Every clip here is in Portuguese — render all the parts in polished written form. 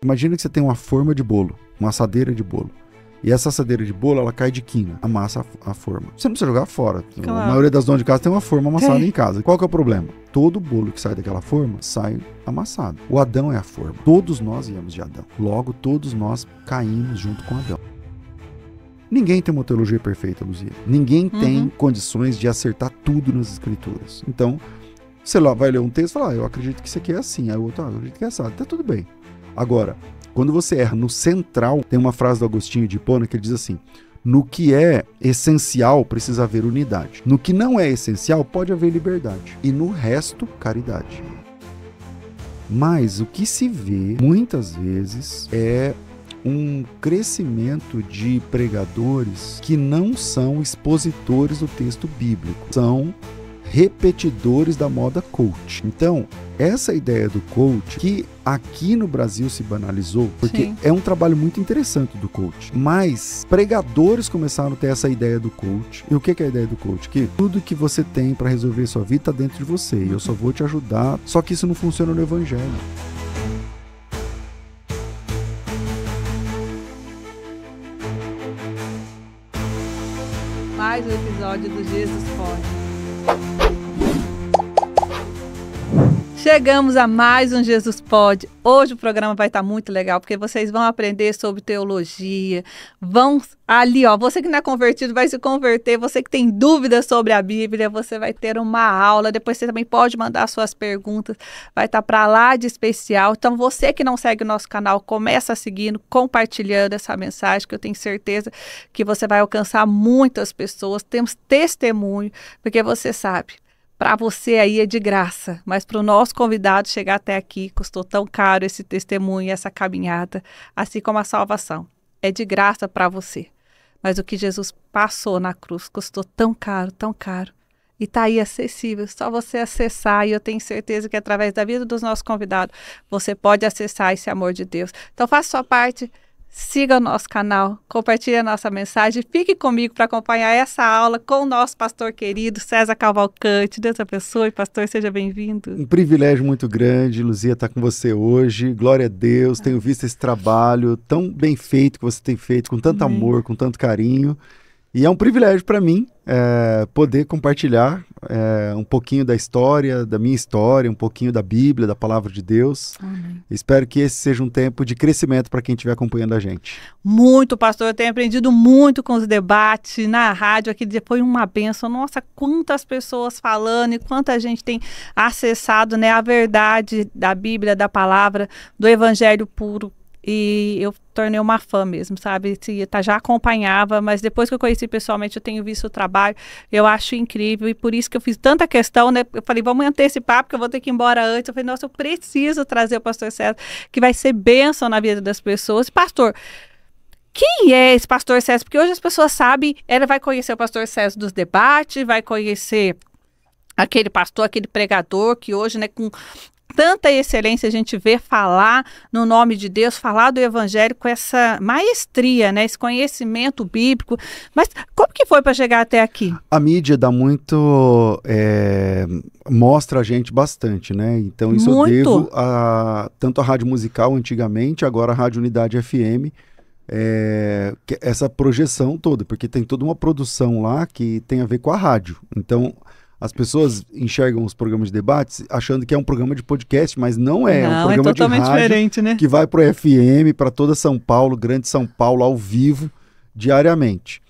Imagina que você tem uma forma de bolo, uma assadeira de bolo. E essa assadeira de bolo, ela cai de quina, amassa a forma. Você não precisa jogar fora. Claro. A maioria das donas de casa tem uma forma amassada em casa. Qual que é o problema? Todo bolo que sai daquela forma, sai amassado. O Adão é a forma. Todos nós viemos de Adão. Logo, todos nós caímos junto com Adão. Ninguém tem uma teologia perfeita, Luzia. Ninguém tem condições de acertar tudo nas escrituras. Então, você lá vai ler um texto e fala, eu acredito que isso aqui é assim. Aí o outro, eu acredito que é assado. Tá tudo bem. Agora, quando você erra no central, tem uma frase do Agostinho de Hipona que ele diz assim, no que é essencial precisa haver unidade. No que não é essencial pode haver liberdade. E no resto, caridade. Mas o que se vê muitas vezes é um crescimento de pregadores que não são expositores do texto bíblico, são repetidores da moda coach. Então, essa ideia do coach, que aqui no Brasil se banalizou, porque é um trabalho muito interessante do coach, mas pregadores começaram a ter essa ideia do coach. E o que é a ideia do coach? Que tudo que você tem para resolver sua vida está dentro de você, e eu só vou te ajudar, só que isso não funciona no evangelho. Mais um episódio do Jesus Pode. Chegamos a mais um Jesus Pode. Hoje o programa vai estar muito legal, porque vocês vão aprender sobre teologia, vão ali, ó, você que não é convertido vai se converter, você que tem dúvidas sobre a Bíblia, você vai ter uma aula, depois você também pode mandar suas perguntas, vai estar para lá de especial. Então você que não segue o nosso canal, começa seguindo, compartilhando essa mensagem, que eu tenho certeza que você vai alcançar muitas pessoas. Temos testemunho, porque você sabe, para você aí é de graça, mas para o nosso convidado chegar até aqui, custou tão caro esse testemunho, essa caminhada, assim como a salvação. É de graça para você. Mas o que Jesus passou na cruz custou tão caro, e está aí acessível, só você acessar, e eu tenho certeza que através da vida dos nossos convidados, você pode acessar esse amor de Deus. Então faça sua parte, siga o nosso canal, compartilhe a nossa mensagem, fique comigo para acompanhar essa aula com o nosso pastor querido, César Cavalcante. Deus abençoe, pastor, seja bem-vindo. Um privilégio muito grande, Luzia, estar com você hoje, glória a Deus, tenho visto esse trabalho tão bem feito que você tem feito, com tanto amor, com tanto carinho, e é um privilégio para mim poder compartilhar um pouquinho da história, da minha história, um pouquinho da Bíblia, da Palavra de Deus. Amém. Espero que esse seja um tempo de crescimento para quem estiver acompanhando a gente. Muito, pastor, eu tenho aprendido muito com os debates na rádio, aqui foi uma bênção. Nossa, quantas pessoas falando e quanta gente tem acessado, né, a verdade da Bíblia, da Palavra, do Evangelho puro. E eu tornei uma fã mesmo, sabe? Já acompanhava, mas depois que eu conheci pessoalmente, eu tenho visto o trabalho, eu acho incrível, e por isso que eu fiz tanta questão, né? Eu falei, vamos antecipar, porque eu vou ter que ir embora antes. Eu falei, nossa, eu preciso trazer o pastor César, que vai ser bênção na vida das pessoas. Pastor, quem é esse pastor César? Porque hoje as pessoas sabem, ela vai conhecer o pastor César dos debates, vai conhecer aquele pastor, aquele pregador, que hoje, né, com tanta excelência a gente vê falar no nome de Deus, falar do Evangelho com essa maestria, né, esse conhecimento bíblico. Mas como que foi para chegar até aqui? A mídia dá muito, mostra a gente bastante, né? Então isso eu devo tanto a Rádio Musical antigamente, agora a Rádio Unidade FM, essa projeção toda, porque tem toda uma produção lá que tem a ver com a rádio. Então as pessoas enxergam os programas de debates achando que é um programa de podcast, mas não é. Não, é um programa de rádio diferente, né? Que vai para o FM, para toda São Paulo, Grande São Paulo, ao vivo, diariamente.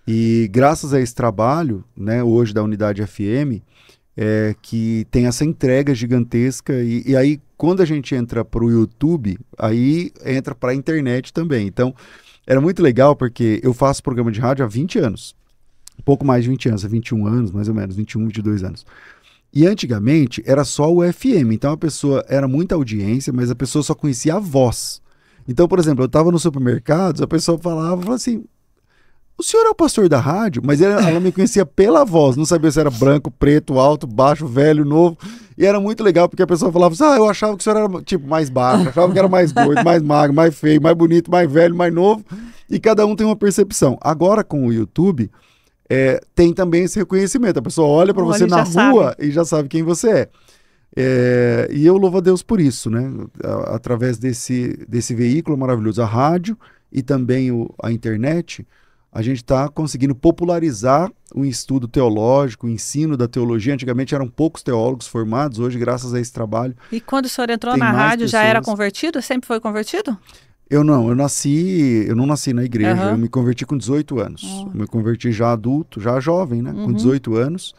E graças a esse trabalho, né, hoje da Unidade FM, que tem essa entrega gigantesca, e aí quando a gente entra para o YouTube, aí entra para a internet também. Então, era muito legal porque eu faço programa de rádio há 20 anos. Um pouco mais de 20 anos, 21 anos, mais ou menos, 21, 22 anos. E antigamente era só o FM, então a pessoa, era muita audiência, mas a pessoa só conhecia a voz. Então, por exemplo, eu estava no supermercado, a pessoa falava assim, o senhor é o pastor da rádio? Mas ela me conhecia pela voz, não sabia se era branco, preto, alto, baixo, velho, novo. E era muito legal, porque a pessoa falava assim, eu achava que o senhor era tipo mais baixo, achava que era mais gordo, mais magro, mais feio, mais bonito, mais velho, mais novo. E cada um tem uma percepção. Agora com o YouTube, tem também esse reconhecimento. A pessoa olha para você na rua e já sabe quem você é. E eu louvo a Deus por isso, né? Através desse veículo maravilhoso, a rádio e também a internet, a gente está conseguindo popularizar o estudo teológico, o ensino da teologia. Antigamente eram poucos teólogos formados, hoje, graças a esse trabalho... E quando o senhor entrou na rádio, já era convertido? Sempre foi convertido? Eu não nasci na igreja, eu me converti com 18 anos. Eu me converti já adulto, já jovem, né? Com 18 anos.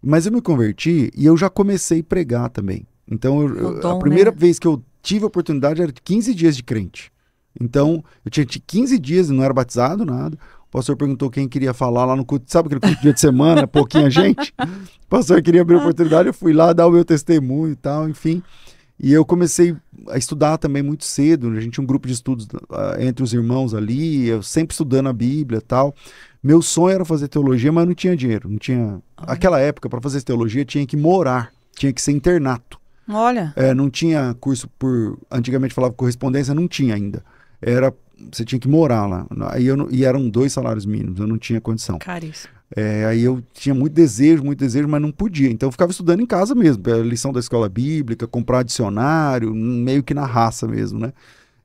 Mas eu me converti e eu já comecei a pregar também. Então, a primeira vez que eu tive a oportunidade era 15 dias de crente. Então, eu tinha 15 dias e não era batizado, nada. O pastor perguntou quem queria falar lá no culto. Sabe aquele culto dia de semana, pouquinha gente? O pastor queria abrir a oportunidade, eu fui lá dar o meu testemunho e tal, enfim. E eu comecei a estudar também muito cedo. A gente tinha um grupo de estudos entre os irmãos ali, eu sempre estudando a Bíblia e tal. Meu sonho era fazer teologia, mas não tinha dinheiro. Não tinha... Aquela época, para fazer teologia, tinha que morar, tinha que ser internato. Olha. Não tinha curso por... Antigamente falava correspondência, não tinha ainda. Você tinha que morar lá. E eram 2 salários mínimos, eu não tinha condição. Caríssimo. Aí eu tinha muito desejo, mas não podia. Então eu ficava estudando em casa mesmo, lição da escola bíblica, comprar dicionário, meio que na raça mesmo, né?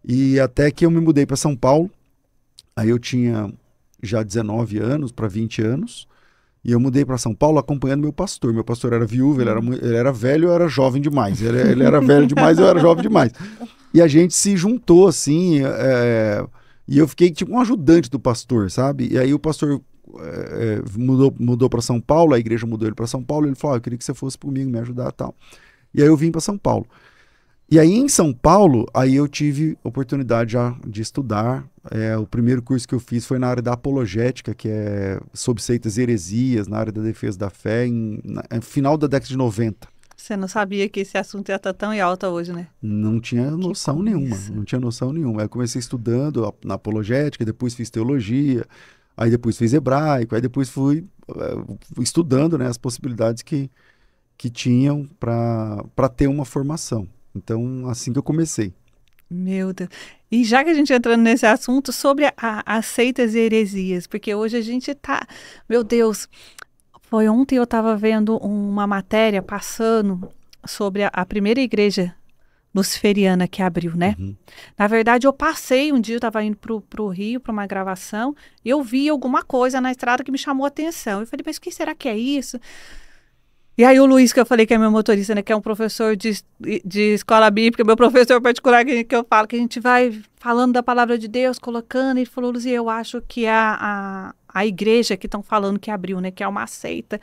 E até que eu me mudei para São Paulo, aí eu tinha já 19 anos para 20 anos, e eu mudei para São Paulo acompanhando meu pastor. Meu pastor era viúvo, ele era velho, eu era jovem demais. Ele era velho demais, eu era jovem demais. E a gente se juntou assim, e eu fiquei tipo um ajudante do pastor, sabe? E aí o pastor mudou para São Paulo, a igreja mudou ele para São Paulo, ele falou, eu queria que você fosse comigo, me ajudar e tal. E aí eu vim para São Paulo. E aí em São Paulo, aí eu tive oportunidade já de estudar. O primeiro curso que eu fiz foi na área da apologética, que é sobre seitas e heresias, na área da defesa da fé, no final da década de 90. Você não sabia que esse assunto ia estar tão em alta hoje, né? Não tinha noção nenhuma, não tinha noção nenhuma. Aí eu comecei estudando na apologética, depois fiz teologia, aí depois fiz hebraico, aí depois fui estudando, né, as possibilidades que tinham para ter uma formação. Então, assim que eu comecei. Meu Deus. E já que a gente entrando nesse assunto sobre as seitas e heresias, porque hoje a gente tá... Meu Deus, foi ontem eu estava vendo uma matéria passando sobre a primeira igreja luciferiana que abriu, né? Uhum. Na verdade, eu passei um dia, eu estava indo pro Rio para uma gravação, e eu vi alguma coisa na estrada que me chamou a atenção. Eu falei, mas o que será que é isso? E aí o Luiz, que eu falei que é meu motorista, né, que é um professor de escola bíblica, meu professor particular, que eu falo, que a gente vai falando da palavra de Deus, colocando, ele falou, Luzia, eu acho que é a igreja que estão falando que abriu, né, que é uma seita.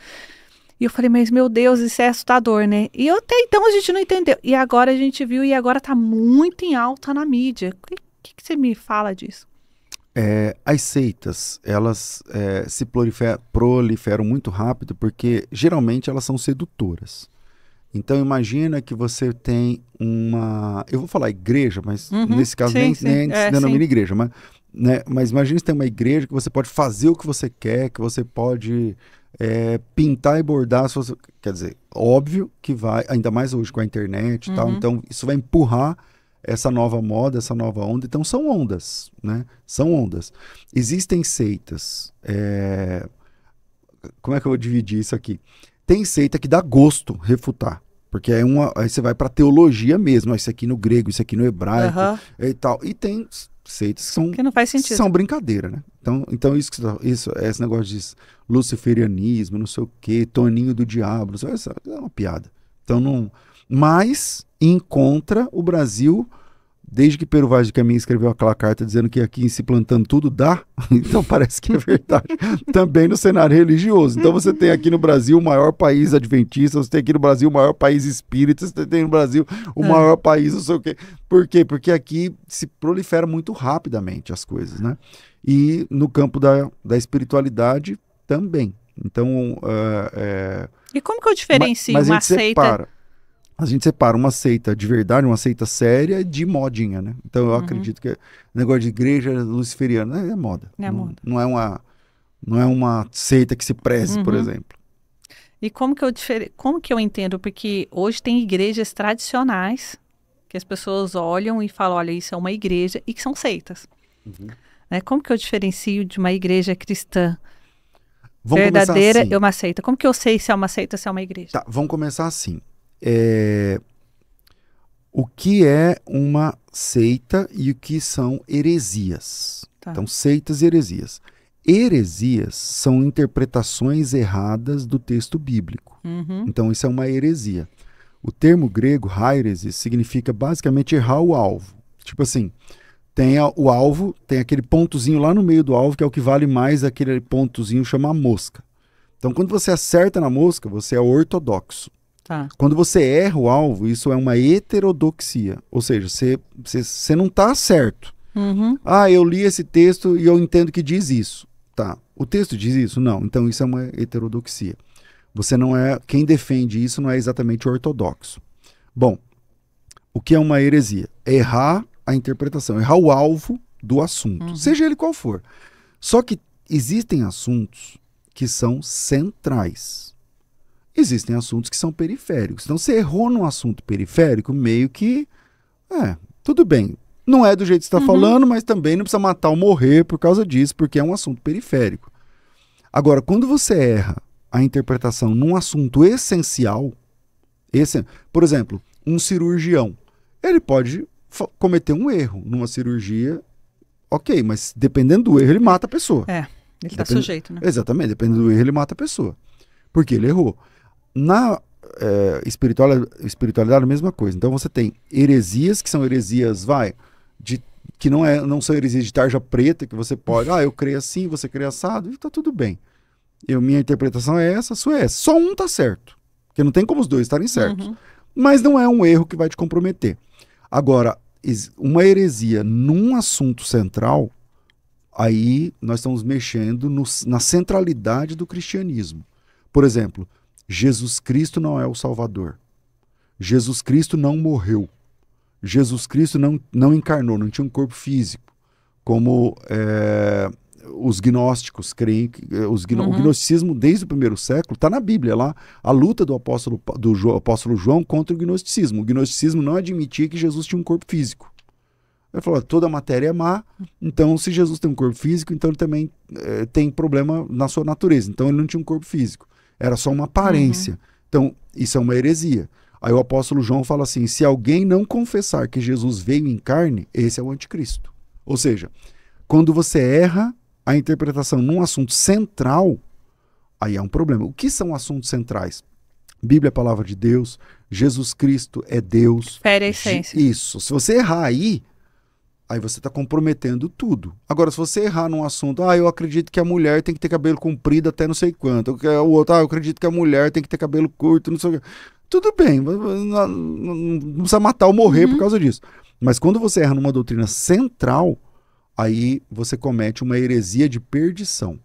E eu falei, mas meu Deus, isso é assustador, né? E até então a gente não entendeu. E agora a gente viu, e agora está muito em alta na mídia. O que você me fala disso? As seitas, elas se proliferam muito rápido porque geralmente elas são sedutoras. Então imagina que você tem eu vou falar igreja, mas nesse caso nem se denomina igreja, mas imagina que você tem uma igreja que você pode fazer o que você quer, que você pode pintar e bordar, quer dizer, óbvio que vai, ainda mais hoje com a internet e tal, então isso vai empurrar essa nova moda, essa nova onda. Então são ondas, né? São ondas. Existem seitas. Como é que eu vou dividir isso aqui? Tem seita que dá gosto refutar. Porque aí você vai para teologia mesmo. Isso aqui no grego, isso aqui no hebraico e tal. E tem seitas que não faz sentido. São brincadeira, né? Então esse negócio de luciferianismo, não sei o quê, toninho do diabo, isso é uma piada. Então não... Mas encontra o Brasil, desde que Pero Vaz de Caminha escreveu aquela carta dizendo que aqui se plantando tudo dá, então parece que é verdade, também no cenário religioso. Então você tem aqui no Brasil o maior país adventista, você tem aqui no Brasil o maior país espírita, você tem no Brasil o maior país não sei o quê. Por quê? Porque aqui se prolifera muito rapidamente as coisas, né? E no campo da espiritualidade também. Então... E como que eu diferencio uma seita... A gente separa uma seita de verdade, uma seita séria, de modinha, né? Então eu acredito que o negócio de igreja luciferiana é moda. Moda. Não é uma seita que se preze, por exemplo. E como que eu entendo? Porque hoje tem igrejas tradicionais que as pessoas olham e falam, olha, isso é uma igreja, e que são seitas. Como que eu diferencio de uma igreja cristã verdadeira e uma seita? Como que eu sei se é uma seita, se é uma igreja? Tá, vamos começar assim. o que é uma seita e o que são heresias. Tá. Então, seitas e heresias. Heresias são interpretações erradas do texto bíblico. Uhum. Então, isso é uma heresia. O termo grego, hairesis, significa basicamente errar o alvo. Tipo assim, tem o alvo, tem aquele pontozinho lá no meio do alvo, que é o que vale mais aquele pontozinho chama mosca. Então, quando você acerta na mosca, você é ortodoxo. Tá. Quando você erra o alvo, isso é uma heterodoxia. Ou seja, você não está certo. Uhum. Ah, eu li esse texto e eu entendo que diz isso. Tá. O texto diz isso? Não. Então, isso é uma heterodoxia. Você não é... Quem defende isso não é exatamente ortodoxo. Bom, o que é uma heresia? É errar a interpretação, errar o alvo do assunto, seja ele qual for. Só que existem assuntos que são centrais. Existem assuntos que são periféricos. Então, você errou num assunto periférico, meio que... tudo bem. Não é do jeito que você está falando, mas também não precisa matar ou morrer por causa disso, porque é um assunto periférico. Agora, quando você erra a interpretação num assunto essencial, por exemplo, um cirurgião, ele pode cometer um erro numa cirurgia, ok, mas dependendo do erro, ele mata a pessoa. Ele está sujeito, né? Exatamente, dependendo do erro, ele mata a pessoa. Porque ele errou. Na espiritualidade, a mesma coisa. Então você tem heresias, que são heresias, que não são heresias de tarja preta, que você pode, eu creio assim, você crê assado, e tá tudo bem. Minha interpretação é essa, a sua é essa. Só um tá certo. Porque não tem como os dois estarem certos. Mas não é um erro que vai te comprometer. Agora, uma heresia num assunto central, aí nós estamos mexendo na centralidade do cristianismo. Por exemplo, Jesus Cristo não é o Salvador. Jesus Cristo não morreu. Jesus Cristo não encarnou, não tinha um corpo físico, como os gnósticos creem. O gnosticismo, desde o primeiro século, está na Bíblia lá, a luta do apóstolo João contra o gnosticismo. O gnosticismo não admitia que Jesus tinha um corpo físico. Ele falou, toda a matéria é má, então se Jesus tem um corpo físico, então ele também tem problema na sua natureza. Então ele não tinha um corpo físico, era só uma aparência. Então isso é uma heresia. Aí o apóstolo João fala assim, se alguém não confessar que Jesus veio em carne, esse é o anticristo. Ou seja, quando você erra a interpretação num assunto central, aí é um problema. O que são assuntos centrais? Bíblia é a palavra de Deus, Jesus Cristo é Deus. Fere a essência. Isso. Se você errar aí você está comprometendo tudo. Agora, se você errar num assunto, eu acredito que a mulher tem que ter cabelo comprido até não sei quanto. O outro, eu acredito que a mulher tem que ter cabelo curto, não sei o quê. Tudo bem, não precisa matar ou morrer por causa disso. Mas quando você erra numa doutrina central, aí você comete uma heresia de perdição.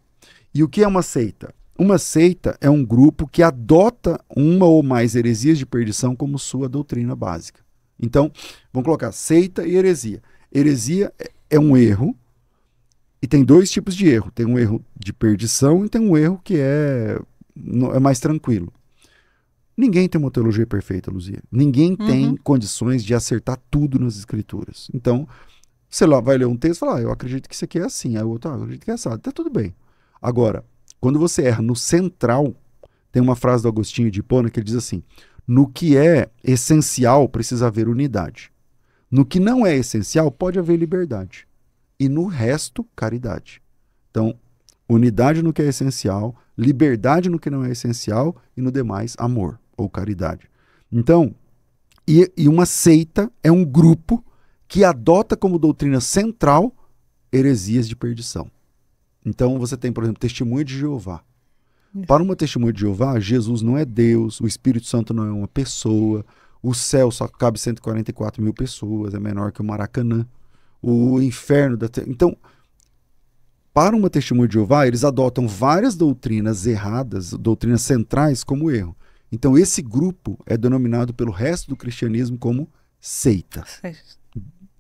E o que é uma seita? Uma seita é um grupo que adota uma ou mais heresias de perdição como sua doutrina básica. Então, vamos colocar seita e heresia. Heresia é um erro, e tem dois tipos de erro. Tem um erro de perdição e tem um erro que é mais tranquilo. Ninguém tem uma teologia perfeita, Luzia. Ninguém tem condições de acertar tudo nas escrituras. Então, você lá vai ler um texto e fala, eu acredito que isso aqui é assim. Aí o outro, eu acredito que é assim. Tá tudo bem. Agora, quando você erra no central, tem uma frase do Agostinho de Hipona que ele diz assim, no que é essencial precisa haver unidade. No que não é essencial pode haver liberdade. E no resto, caridade. Então, unidade no que é essencial, liberdade no que não é essencial e no demais, amor ou caridade. Então, e uma seita é um grupo que adota como doutrina central heresias de perdição. Então, você tem, por exemplo, testemunho de Jeová. Para uma testemunha de Jeová, Jesus não é Deus, o Espírito Santo não é uma pessoa, o céu só cabe 144 mil pessoas, é menor que o Maracanã, o inferno... Então, para uma testemunha de Jeová, eles adotam várias doutrinas erradas, doutrinas centrais, como erro. Então, esse grupo é denominado pelo resto do cristianismo como seita.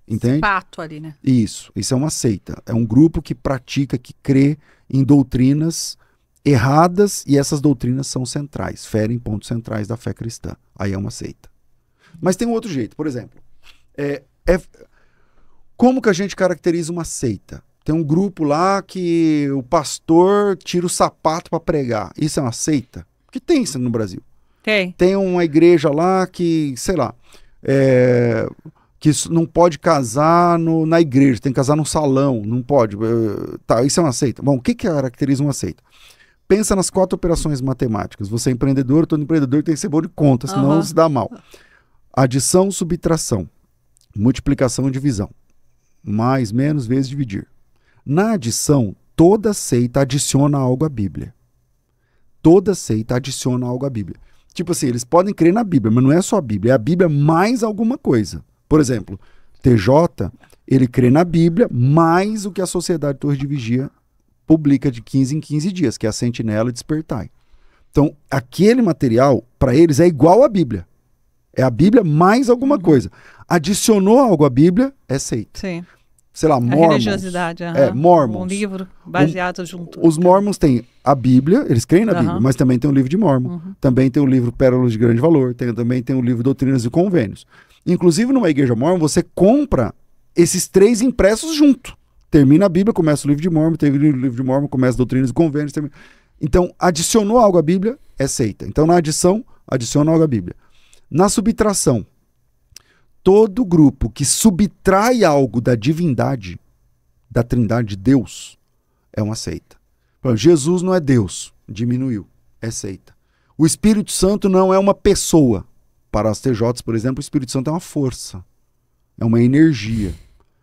Entende? Fato ali, né? Isso é uma seita. É um grupo que pratica, que crê em doutrinas erradas e essas doutrinas são centrais, ferem pontos centrais da fé cristã. Aí é uma seita. Mas tem um outro jeito. Por exemplo, como que a gente caracteriza uma seita? Tem um grupo lá que o pastor tira o sapato para pregar. Isso é uma seita? Porque tem isso no Brasil. Tem uma igreja lá que, sei lá, que não pode casar na igreja, tem que casar no salão, não pode. Tá, isso é uma seita. Bom, o que caracteriza uma seita? Pensa nas 4 operações matemáticas. Você é empreendedor, todo empreendedor tem que ser bom de conta, senão se dá mal. Adição, subtração, multiplicação e divisão. Mais, menos, vezes, dividir. Na adição, toda seita adiciona algo à Bíblia. Toda seita adiciona algo à Bíblia. Tipo assim, eles podem crer na Bíblia, mas não é só a Bíblia, é a Bíblia mais alguma coisa. Por exemplo, TJ, ele crê na Bíblia mais o que a Sociedade Torre de Vigia publica de 15 em 15 dias, que é a Sentinela e Despertai. Então, aquele material, para eles, é igual à Bíblia. É a Bíblia mais alguma coisa. Adicionou algo à Bíblia, é seita. Sim. Sei lá, Mormons. A religiosidade. Mormons. Um livro baseado junto. Os Mormons têm a Bíblia, eles creem na Bíblia, mas também tem o livro de Mormon. Também tem o livro Pérolas de Grande Valor, também tem o livro Doutrinas e Convênios. Inclusive, numa igreja Mormon, você compra esses 3 impressos junto. Termina a Bíblia, começa o livro de Mormon, tem o livro de Mormon, começa Doutrinas e Convênios. Então, adicionou algo à Bíblia, é seita. Então, na adição, adiciona algo à Bíblia. Na subtração, todo grupo que subtrai algo da divindade, da trindade de Deus, é uma seita. Jesus não é Deus, diminuiu, é seita. O Espírito Santo não é uma pessoa. Para as TJs, por exemplo, o Espírito Santo é uma força, é uma energia.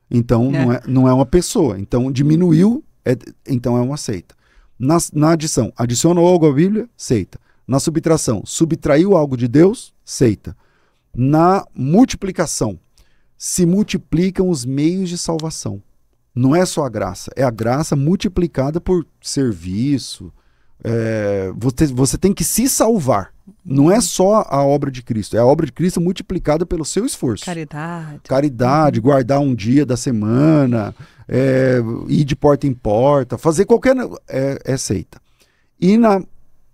Então, não é uma pessoa. Então, diminuiu, então é uma seita. Na adição, adicionou algo à Bíblia, seita. Na subtração, subtraiu algo de Deus, seita. Na multiplicação, se multiplicam os meios de salvação. Não é só a graça, é a graça multiplicada por serviço. Você tem que se salvar. Não é só a obra de Cristo, é a obra de Cristo multiplicada pelo seu esforço. Caridade, guardar um dia da semana, ir de porta em porta, fazer qualquer... é seita. E na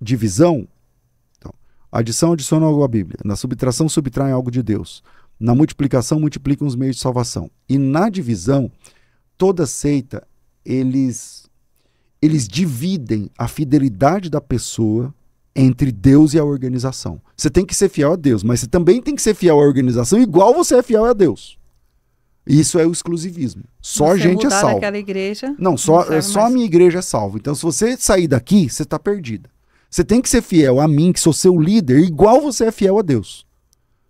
divisão, então, adição adiciona algo à Bíblia. Na subtração, subtrai algo de Deus. Na multiplicação, multiplicam os meios de salvação. E na divisão, toda seita, eles dividem a fidelidade da pessoa entre Deus e a organização. Você tem que ser fiel a Deus, mas você também tem que ser fiel à organização igual você é fiel a Deus. Isso é o exclusivismo. Só a gente é salvo. Daquela igreja, não, só a minha igreja é salva. Então, se você sair daqui, você está perdida. Você tem que ser fiel a mim, que sou seu líder, igual você é fiel a Deus.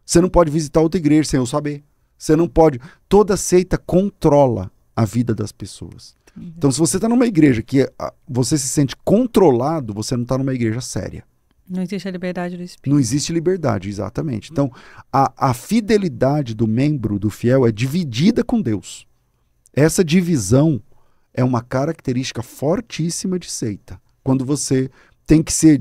Você não pode visitar outra igreja sem eu saber. Você não pode... Toda seita controla a vida das pessoas. Então, se você está numa igreja que você se sente controlado, você não está numa igreja séria. Não existe a liberdade do Espírito. Não existe liberdade, exatamente. Então, a fidelidade do membro, do fiel, é dividida com Deus. Essa divisão é uma característica fortíssima de seita. Quando você tem que se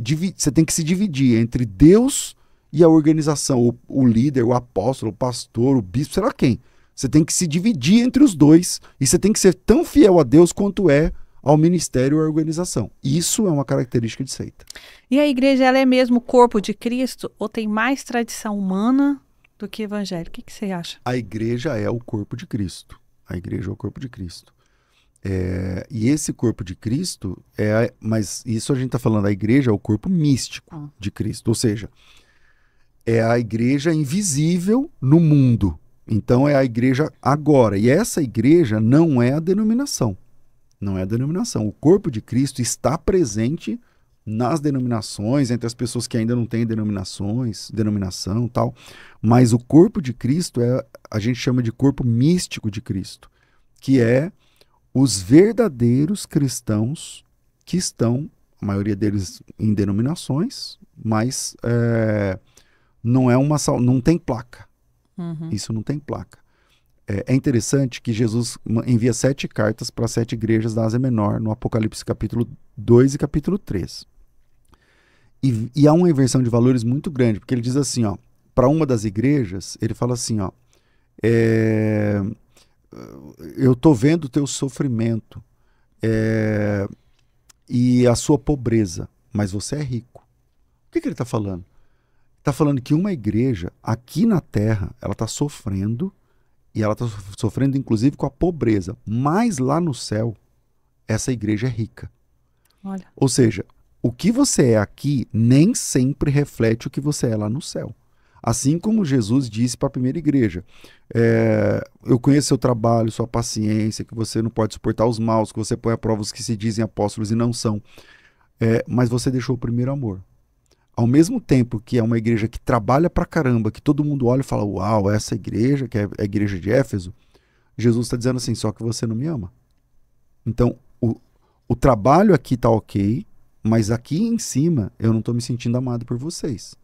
dividir entre Deus e a organização, o líder, o apóstolo, o pastor, o bispo, sei lá quem. Você tem que se dividir entre os dois e você tem que ser tão fiel a Deus quanto é ao ministério ou à organização. Isso é uma característica de seita. E a igreja, ela é mesmo o corpo de Cristo ou tem mais tradição humana do que evangelho? O que você acha? A igreja é o corpo de Cristo. A igreja é o corpo de Cristo. E esse corpo de Cristo, mas isso a gente está falando, a igreja é o corpo místico de Cristo. Ou seja, é a igreja invisível no mundo. Então é a igreja agora. E essa igreja não é a denominação. Não é a denominação. O corpo de Cristo está presente nas denominações, entre as pessoas que ainda não têm denominação e tal. Mas o corpo de Cristo a gente chama de corpo místico de Cristo, que é os verdadeiros cristãos que estão, a maioria deles em denominações, mas não tem placa. Isso não tem placa. É interessante que Jesus envia 7 cartas para 7 igrejas da Ásia Menor, no Apocalipse capítulo 2 e capítulo 3. E há uma inversão de valores muito grande, porque ele diz assim, para uma das igrejas, ele fala assim, eu estou vendo o teu sofrimento e a sua pobreza, mas você é rico. O que ele está falando? Está falando que uma igreja aqui na terra, ela está sofrendo, e ela está sofrendo inclusive com a pobreza, mas lá no céu, essa igreja é rica. Olha. Ou seja, o que você é aqui nem sempre reflete o que você é lá no céu. Assim como Jesus disse para a primeira igreja, eu conheço seu trabalho, sua paciência, que você não pode suportar os maus, que você põe à prova os que se dizem apóstolos e não são. Mas você deixou o primeiro amor. Ao mesmo tempo que é uma igreja que trabalha pra caramba, que todo mundo olha e fala, uau, essa igreja, que é a igreja de Éfeso, Jesus está dizendo assim, só que você não me ama. Então, o trabalho aqui tá ok, mas aqui em cima eu não estou me sentindo amado por vocês.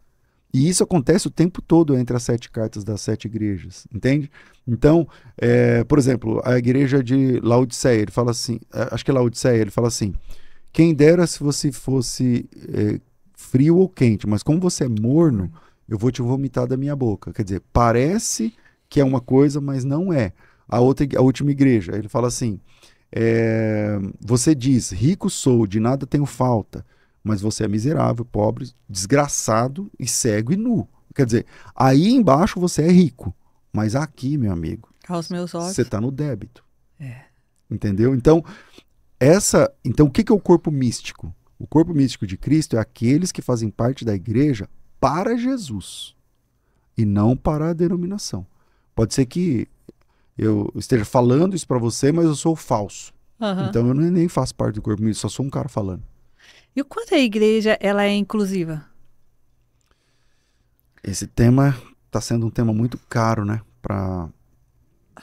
E isso acontece o tempo todo entre as 7 cartas das 7 igrejas, entende? Então, por exemplo, a igreja de Laodiceia, ele fala assim, acho que é Laodiceia, ele fala assim, quem dera se você fosse frio ou quente, mas como você é morno, eu vou te vomitar da minha boca. Quer dizer, parece que é uma coisa, mas não é. A última igreja, ele fala assim, você diz, rico sou, de nada tenho falta, mas você é miserável, pobre, desgraçado e cego e nu. Quer dizer, aí embaixo você é rico, mas aqui, meu amigo, aos meus olhos, você está no débito. Entendeu? Então, o que é o corpo místico? O corpo místico de Cristo é aqueles que fazem parte da igreja para Jesus e não para a denominação. Pode ser que eu esteja falando isso para você, mas eu sou falso. Então eu nem faço parte do corpo místico, só sou um cara falando. E o quanto a igreja ela é inclusiva? Esse tema está sendo um tema muito caro, né, para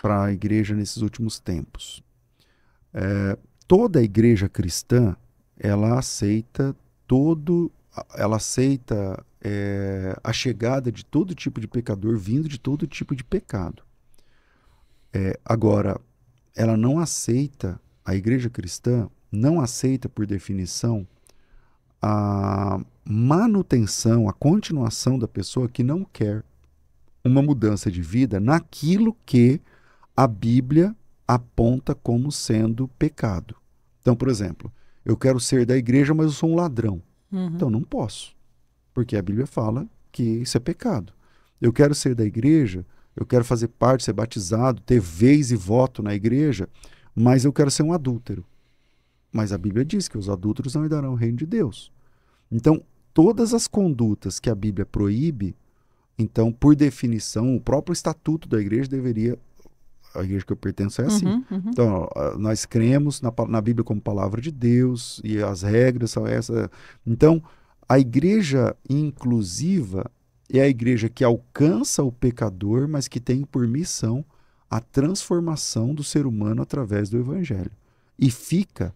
a igreja nesses últimos tempos. Toda a igreja cristã, ela aceita a chegada de todo tipo de pecador vindo de todo tipo de pecado. Agora, ela não aceita, a igreja cristã não aceita, por definição, a manutenção, a continuação da pessoa que não quer uma mudança de vida naquilo que a Bíblia aponta como sendo pecado. Então, por exemplo, eu quero ser da igreja, mas eu sou um ladrão. Então, não posso, porque a Bíblia fala que isso é pecado. Eu quero ser da igreja, eu quero fazer parte, ser batizado, ter vez e voto na igreja, mas eu quero ser um adúltero. Mas a Bíblia diz que os adúlteros não herdarão o reino de Deus. Então, todas as condutas que a Bíblia proíbe, então, por definição, o próprio estatuto da igreja deveria... A igreja que eu pertenço é assim. Então, nós cremos na Bíblia como palavra de Deus e as regras são essas. Então, a igreja inclusiva é a igreja que alcança o pecador, mas que tem por missão a transformação do ser humano através do evangelho. E fica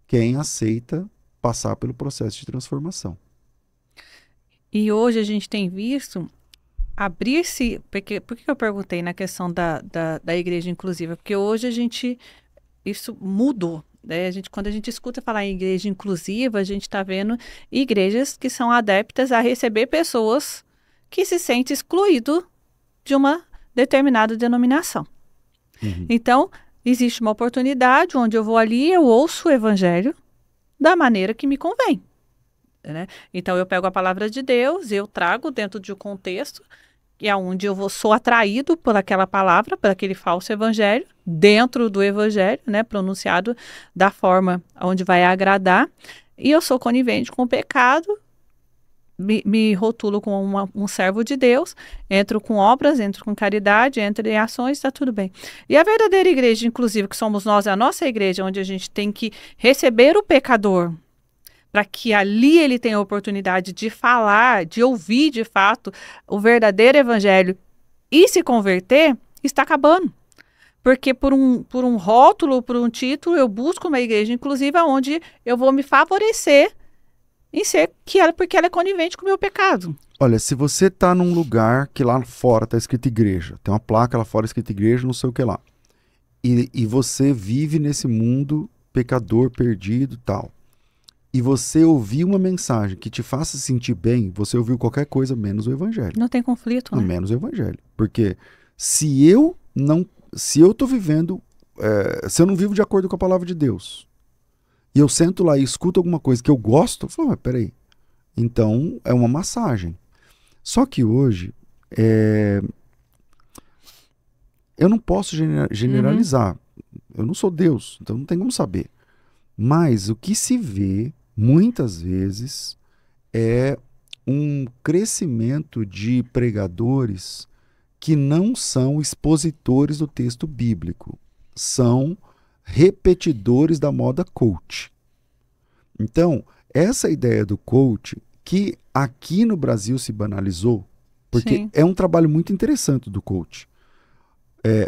quem aceita passar pelo processo de transformação. E hoje a gente tem visto abrir-se, por que eu perguntei na questão da igreja inclusiva? Porque hoje isso mudou, né? Quando a gente escuta falar em igreja inclusiva, a gente está vendo igrejas que são adeptas a receber pessoas que se sentem excluídas de uma determinada denominação. Então, existe uma oportunidade onde eu vou ali, eu ouço o evangelho da maneira que me convém. Né? Então, eu pego a palavra de Deus, eu trago dentro de um contexto e aonde sou atraído por aquela palavra, por aquele falso evangelho, dentro do evangelho, né, pronunciado da forma onde vai agradar, e eu sou conivente com o pecado, me rotulo como um servo de Deus, entro com obras, entro com caridade, entro em ações, está tudo bem. E a verdadeira igreja, inclusive, que somos nós, é a nossa igreja, onde a gente tem que receber o pecador, para que ali ele tenha a oportunidade de falar, de ouvir de fato o verdadeiro evangelho e se converter, está acabando. Porque por um rótulo, por um título, eu busco uma igreja inclusiva onde eu vou me favorecer em ser porque ela é conivente com o meu pecado. Olha, se você está num lugar que lá fora está escrito igreja, tem uma placa lá fora escrito igreja, não sei o que lá, e você vive nesse mundo pecador, perdido e tal, e você ouvir uma mensagem que te faça sentir bem, você ouviu qualquer coisa menos o evangelho. Não tem conflito, né? Menos o evangelho. Porque se eu tô vivendo, se eu não vivo de acordo com a palavra de Deus, e eu sento lá e escuto alguma coisa que eu gosto, eu falo, mas peraí, então é uma massagem. Só que hoje, eu não posso generalizar. Eu não sou Deus, então não tem como saber. Mas o que se vê muitas vezes é um crescimento de pregadores que não são expositores do texto bíblico, são repetidores da moda coach. Então, essa ideia do coach, que aqui no Brasil se banalizou, porque Sim. é um trabalho muito interessante do coach,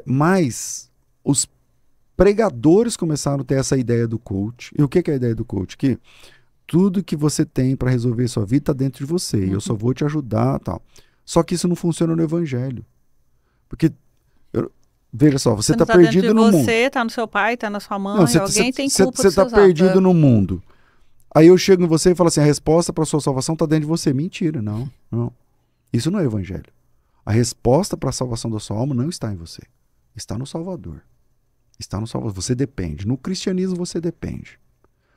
mas os pregadores começaram a ter essa ideia do coach. E o que é a ideia do coach? Que tudo que você tem para resolver sua vida está dentro de você, e eu só vou te ajudar, tal. Só que isso não funciona no evangelho. Porque, veja só, você está perdido no mundo. Você está no seu pai, está na sua mãe, Não, alguém tem culpa dos Você está seus perdido atos. no mundo. Aí eu chego em você e falo assim, a resposta para a sua salvação está dentro de você. Mentira, não. Isso não é evangelho. A resposta para a salvação da sua alma não está em você. Está no Salvador. Está no Salvador. Você depende. No cristianismo você depende.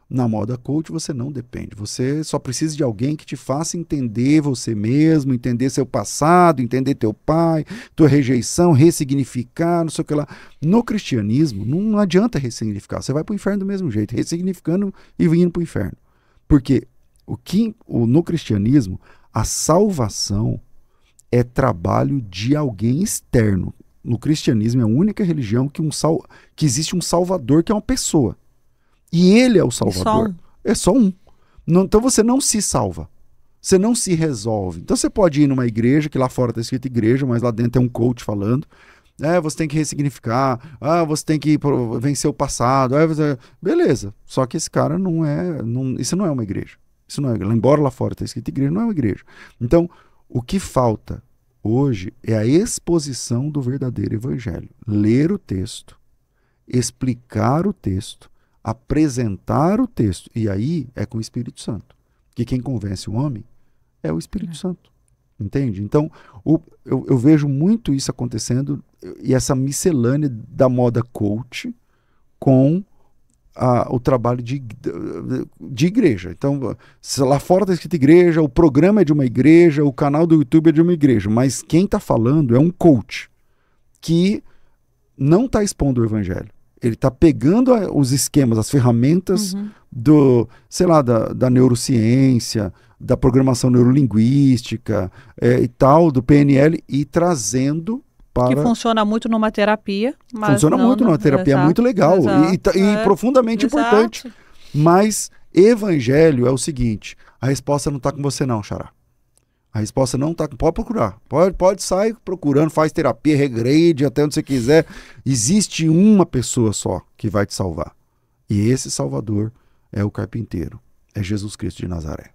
Na moda coach você não depende. Você só precisa de alguém que te faça entender você mesmo, entender seu passado, entender teu pai, tua rejeição, ressignificar, não sei o que lá. No cristianismo não adianta ressignificar. Você vai para o inferno do mesmo jeito, ressignificando e vindo para o inferno. Porque no cristianismo, a salvação é trabalho de alguém externo. No cristianismo é a única religião que existe um salvador, que é uma pessoa. E ele é o salvador. É só um. Então você não se salva. Você não se resolve. Então você pode ir numa igreja, que lá fora está escrito igreja, mas lá dentro é um coach falando. Você tem que ressignificar. Você tem que vencer o passado. Beleza. Só que esse cara isso não é uma igreja. Isso não é, embora lá fora está escrito igreja, não é uma igreja. Então, o que falta hoje é a exposição do verdadeiro evangelho. Ler o texto, explicar o texto, apresentar o texto. E aí é com o Espírito Santo. Que quem convence o homem é o Espírito Santo. Entende? Então, eu vejo muito isso acontecendo, e essa miscelânea da moda coach com o trabalho de igreja. Então, lá fora está escrito igreja, o programa é de uma igreja, o canal do YouTube é de uma igreja, mas quem está falando é um coach que não está expondo o evangelho. Ele está pegando os esquemas, as ferramentas da neurociência, da programação neurolinguística e tal, do PNL, e trazendo para... Que funciona muito numa terapia. Mas funciona muito numa terapia, é muito legal e profundamente importante. Mas evangelho é o seguinte, a resposta não está com você não, Xará. A resposta não está... Pode procurar. Pode sair procurando, faz terapia, regrade, até onde você quiser. Existe uma pessoa só que vai te salvar. E esse Salvador é o carpinteiro. É Jesus Cristo de Nazaré.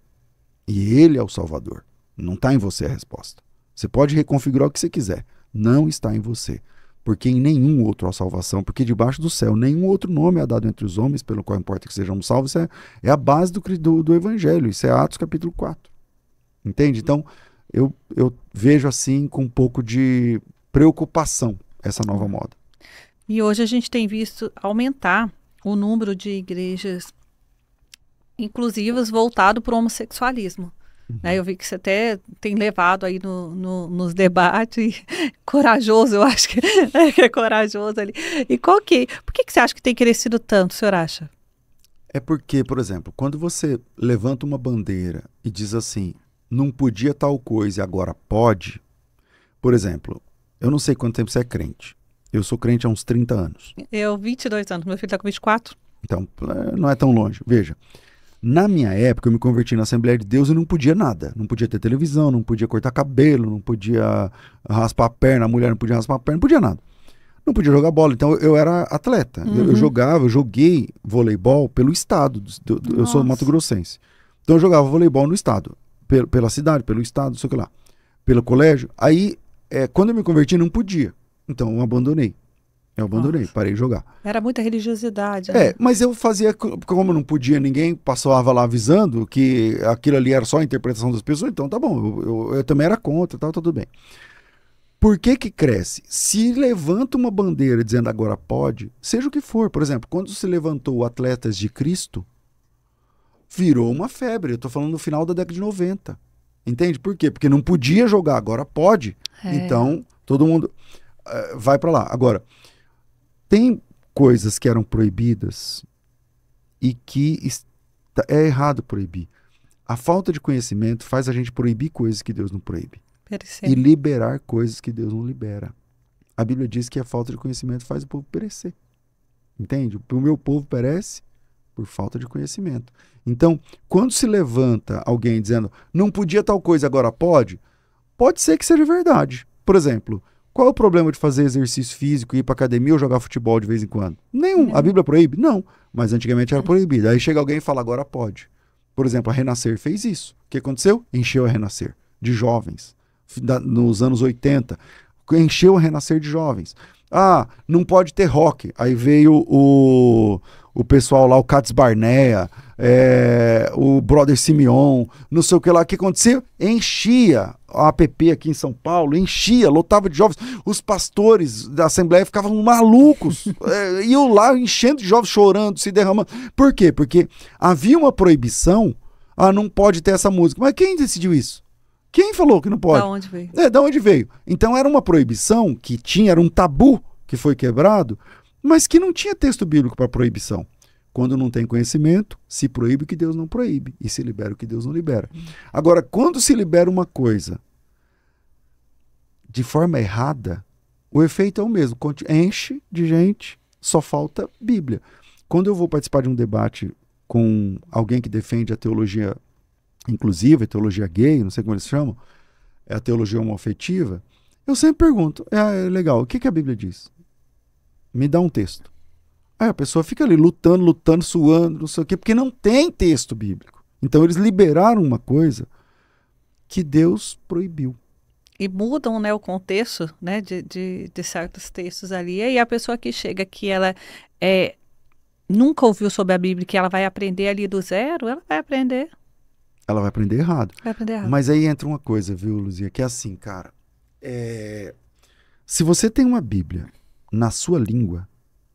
E ele é o Salvador. Não está em você a resposta. Você pode reconfigurar o que você quiser. Não está em você. Porque em nenhum outro há salvação. Porque debaixo do céu nenhum outro nome é dado entre os homens, pelo qual importa que sejamos salvos. Isso é a base do Evangelho. Isso é Atos capítulo 4. Entende? Então, eu vejo assim com um pouco de preocupação essa nova moda. E hoje a gente tem visto aumentar o número de igrejas inclusivas voltado para o homossexualismo. Eu vi que você até tem levado aí nos debates, corajoso, eu acho que é corajoso ali. E por que você acha que tem crescido tanto, o senhor acha? É porque, por exemplo, quando você levanta uma bandeira e diz assim, não podia tal coisa e agora pode. Por exemplo, eu não sei quanto tempo você é crente. Eu sou crente há uns 30 anos. Eu, 22 anos. Meu filho está com 24. Então, não é tão longe. Veja, na minha época, eu me converti na Assembleia de Deus e não podia nada. Não podia ter televisão, não podia cortar cabelo, não podia raspar a perna, a mulher não podia raspar a perna, não podia nada. Não podia jogar bola. Então, eu era atleta. Eu joguei voleibol pelo estado. Eu sou mato-grossense. Então, eu jogava voleibol no estado. Pela cidade, pelo estado, não sei o que lá, pelo colégio. Aí, quando eu me converti, não podia. Então, eu abandonei. Parei de jogar. Era muita religiosidade. Né? Mas eu fazia, como não podia, ninguém passava lá avisando que aquilo ali era só a interpretação das pessoas, então tá bom, eu também era contra, tá tudo bem. Por que cresce? Se levanta uma bandeira dizendo agora pode, seja o que for. Por exemplo, quando se levantou o Atletas de Cristo, virou uma febre. Eu tô falando no final da década de 90. Entende? Por quê? Porque não podia jogar, agora pode. Então, todo mundo vai para lá. Agora, tem coisas que eram proibidas e que É errado proibir. A falta de conhecimento faz a gente proibir coisas que Deus não proíbe. Perecer. E liberar coisas que Deus não libera. A Bíblia diz que a falta de conhecimento faz o povo perecer. Entende? O meu povo perece por falta de conhecimento. Então, quando se levanta alguém dizendo não podia tal coisa, agora pode, pode ser que seja verdade. Por exemplo, qual é o problema de fazer exercício físico, ir para academia ou jogar futebol de vez em quando? Nenhum. A Bíblia proíbe? Não. Mas antigamente era proibido. Aí chega alguém e fala agora pode. Por exemplo, a Renascer fez isso. O que aconteceu? Encheu a Renascer de jovens. Nos anos 80. Encheu a Renascer de jovens. Ah, não pode ter rock. Aí veio o pessoal lá, o Cats Barnea, o Brother Simeon, não sei o que lá. O que aconteceu? Enchia a APP aqui em São Paulo, enchia, lotava de jovens. Os pastores da Assembleia ficavam malucos. Iam lá enchendo de jovens, chorando, se derramando. Por quê? Porque havia uma proibição. Ah, não pode ter essa música. Mas quem decidiu isso? Quem falou que não pode? Da onde veio? Da onde veio? Então era uma proibição que tinha, era um tabu que foi quebrado, mas que não tinha texto bíblico para proibição. Quando não tem conhecimento, se proíbe o que Deus não proíbe e se libera o que Deus não libera. Agora, quando se libera uma coisa de forma errada, o efeito é o mesmo. Enche de gente, só falta Bíblia. Quando eu vou participar de um debate com alguém que defende a teologia inclusiva, a teologia gay, não sei como eles chamam, é a teologia homoafetiva, eu sempre pergunto, legal, o que a Bíblia diz? Me dá um texto. Aí a pessoa fica ali lutando, suando, não sei o quê, porque não tem texto bíblico. Então eles liberaram uma coisa que Deus proibiu. E mudam, né, o contexto, né, de certos textos ali. E aí a pessoa que chega que ela nunca ouviu sobre a Bíblia, que ela vai aprender ali do zero, ela vai aprender. Ela vai aprender errado. Vai aprender errado. Mas aí entra uma coisa, viu, Luzia, que é assim, cara. Se você tem uma Bíblia na sua língua,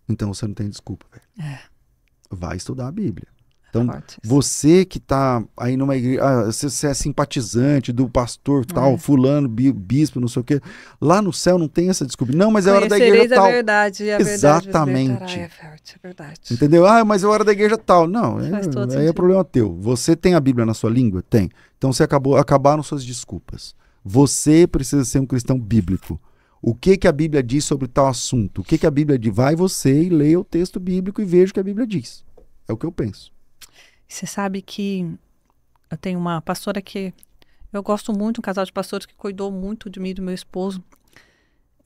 então você não tem desculpa, velho. Vai estudar a Bíblia. Então, você que tá aí numa igreja, você é simpatizante do pastor tal, fulano, bispo, não sei o quê. Lá no céu não tem essa desculpa. Não, mas é hora da igreja tal. Verdade, exatamente. É verdade. Entendeu? Mas é hora da igreja tal. Não, aí é problema teu. Você tem a Bíblia na sua língua? Tem. Então acabaram suas desculpas. Você precisa ser um cristão bíblico. O que a Bíblia diz sobre tal assunto? O que a Bíblia diz? Vai você e leia o texto bíblico e veja o que a Bíblia diz. É o que eu penso. Você sabe que eu tenho uma pastora que eu gosto muito, um casal de pastores que cuidou muito de mim e do meu esposo.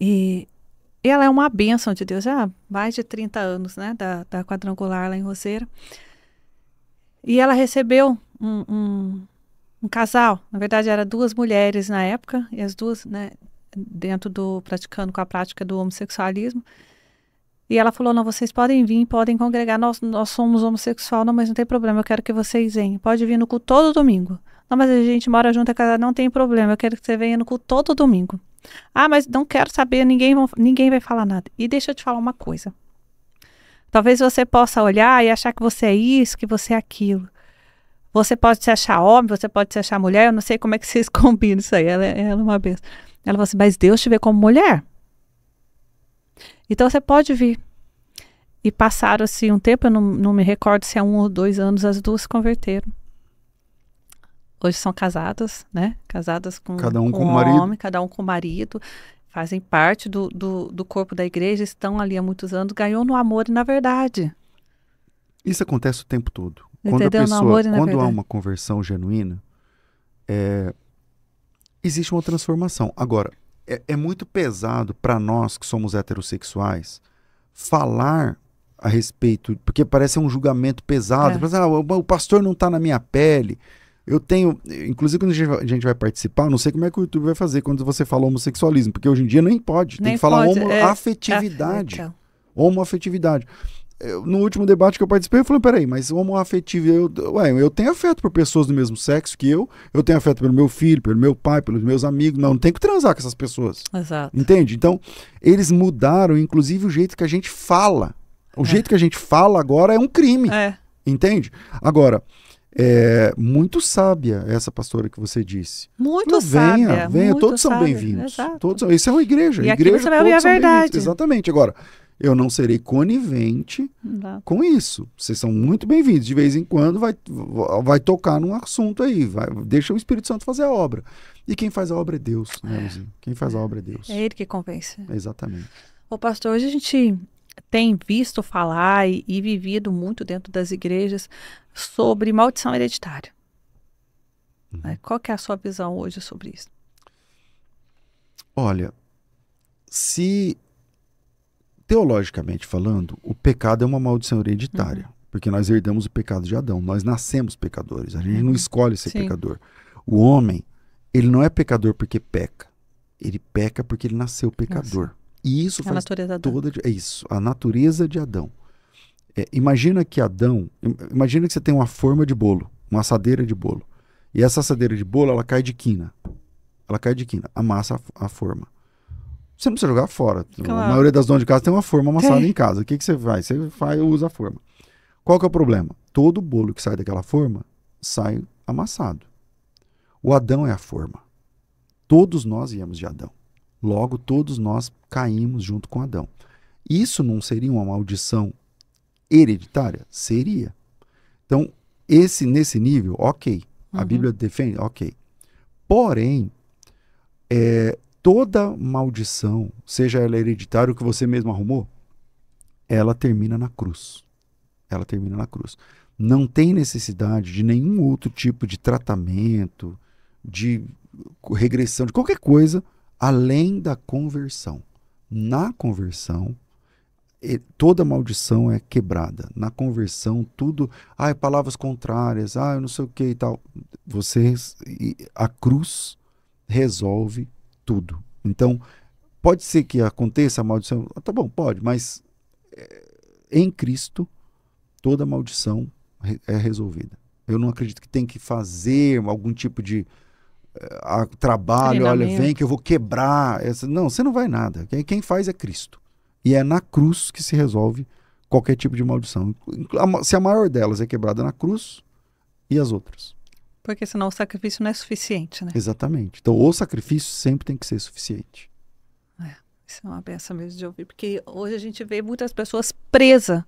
E ela é uma bênção de Deus, há mais de 30 anos, né, da Quadrangular lá em Roseira. E ela recebeu um casal, na verdade eram duas mulheres na época, e as duas, né, praticando com a prática do homossexualismo. E ela falou, não, vocês podem vir, podem congregar, nós somos homossexual, não, mas não tem problema, eu quero que vocês venham. Pode vir no culto todo domingo. Não, mas a gente mora junto, é casado, não tem problema, eu quero que você venha no culto todo domingo. Ah, mas não quero saber, ninguém vai falar nada. E deixa eu te falar uma coisa. Talvez você possa olhar e achar que você é isso, que você é aquilo. Você pode se achar homem, você pode se achar mulher, eu não sei como é que vocês combinam isso aí, ela é uma benção. Ela falou assim, mas Deus te vê como mulher. Então você pode vir. E passaram-se um tempo, eu não me recordo se há 1 ou 2 anos, as duas se converteram. Hoje são casadas, né? Casadas com cada um com um marido. homem, cada um com o marido, fazem parte do corpo da igreja, estão ali há muitos anos, ganhou no amor e na verdade. Isso acontece o tempo todo. Entendeu? Quando há uma conversão genuína, existe uma transformação. Agora, é muito pesado para nós que somos heterossexuais falar a respeito, porque parece um julgamento pesado. O pastor não está na minha pele. Eu tenho, inclusive quando a gente vai participar, não sei como é que o YouTube vai fazer quando você fala homossexualismo, porque hoje em dia nem pode. Tem que falar homoafetividade. Homoafetividade. No último debate que eu participei, eu falei, peraí, mas homoafetivo, eu tenho afeto por pessoas do mesmo sexo que eu tenho afeto pelo meu filho, pelo meu pai, pelos meus amigos, não tenho que transar com essas pessoas. Exato. Entende? Então, eles mudaram, inclusive, o jeito que a gente fala. O jeito que a gente fala agora é um crime. Entende? Agora, muito sábia essa pastora que você disse. Muito sábia. Venha, todos são bem-vindos. Isso é uma igreja. E igreja, aqui você vai ouvir a verdade. Exatamente. Agora, Eu não serei conivente com isso. Vocês são muito bem-vindos. De vez em quando vai tocar num assunto aí. Deixa o Espírito Santo fazer a obra. E quem faz a obra é Deus, né, Luzia? Quem faz a obra é Deus. É ele que convence. Exatamente. Ô, pastor, hoje a gente tem visto falar e vivido muito dentro das igrejas sobre maldição hereditária. Qual que é a sua visão hoje sobre isso? Olha, se teologicamente falando, o pecado é uma maldição hereditária, porque nós herdamos o pecado de Adão, nós nascemos pecadores, a gente não escolhe ser pecador. O homem, ele não é pecador porque peca, ele peca porque ele nasceu pecador. E isso faz toda... É isso, a natureza de Adão. Imagina que você tem uma forma de bolo, uma assadeira de bolo, e essa assadeira de bolo, ela cai de quina, amassa a forma. Você não precisa jogar fora. Claro. A maioria das donas de casa tem uma forma amassada em casa. O que você faz? Você usa a forma. Qual que é o problema? Todo bolo que sai daquela forma sai amassado. O Adão é a forma. Todos nós viemos de Adão. Logo, todos nós caímos junto com Adão. Isso não seria uma maldição hereditária? Seria. Então, nesse nível, ok. A Bíblia defende, ok. Porém, toda maldição, seja ela hereditária ou que você mesmo arrumou, ela termina na cruz. Ela termina na cruz. Não tem necessidade de nenhum outro tipo de tratamento, de regressão, de qualquer coisa, além da conversão. Na conversão, toda maldição é quebrada. Na conversão, tudo... palavras contrárias, eu não sei o que e tal. A cruz resolve tudo. Então, pode ser que aconteça a maldição? Tá bom, pode, mas em Cristo, toda maldição é resolvida. Eu não acredito que tem que fazer algum tipo de trabalho, olha, vem que eu vou quebrar. Não, você não vai nada. Quem faz é Cristo. E é na cruz que se resolve qualquer tipo de maldição. Se a maior delas é quebrada na cruz, e as outras? Porque senão o sacrifício não é suficiente, né? Exatamente. Então, o sacrifício sempre tem que ser suficiente. Isso é uma benção mesmo de ouvir, porque hoje a gente vê muitas pessoas presas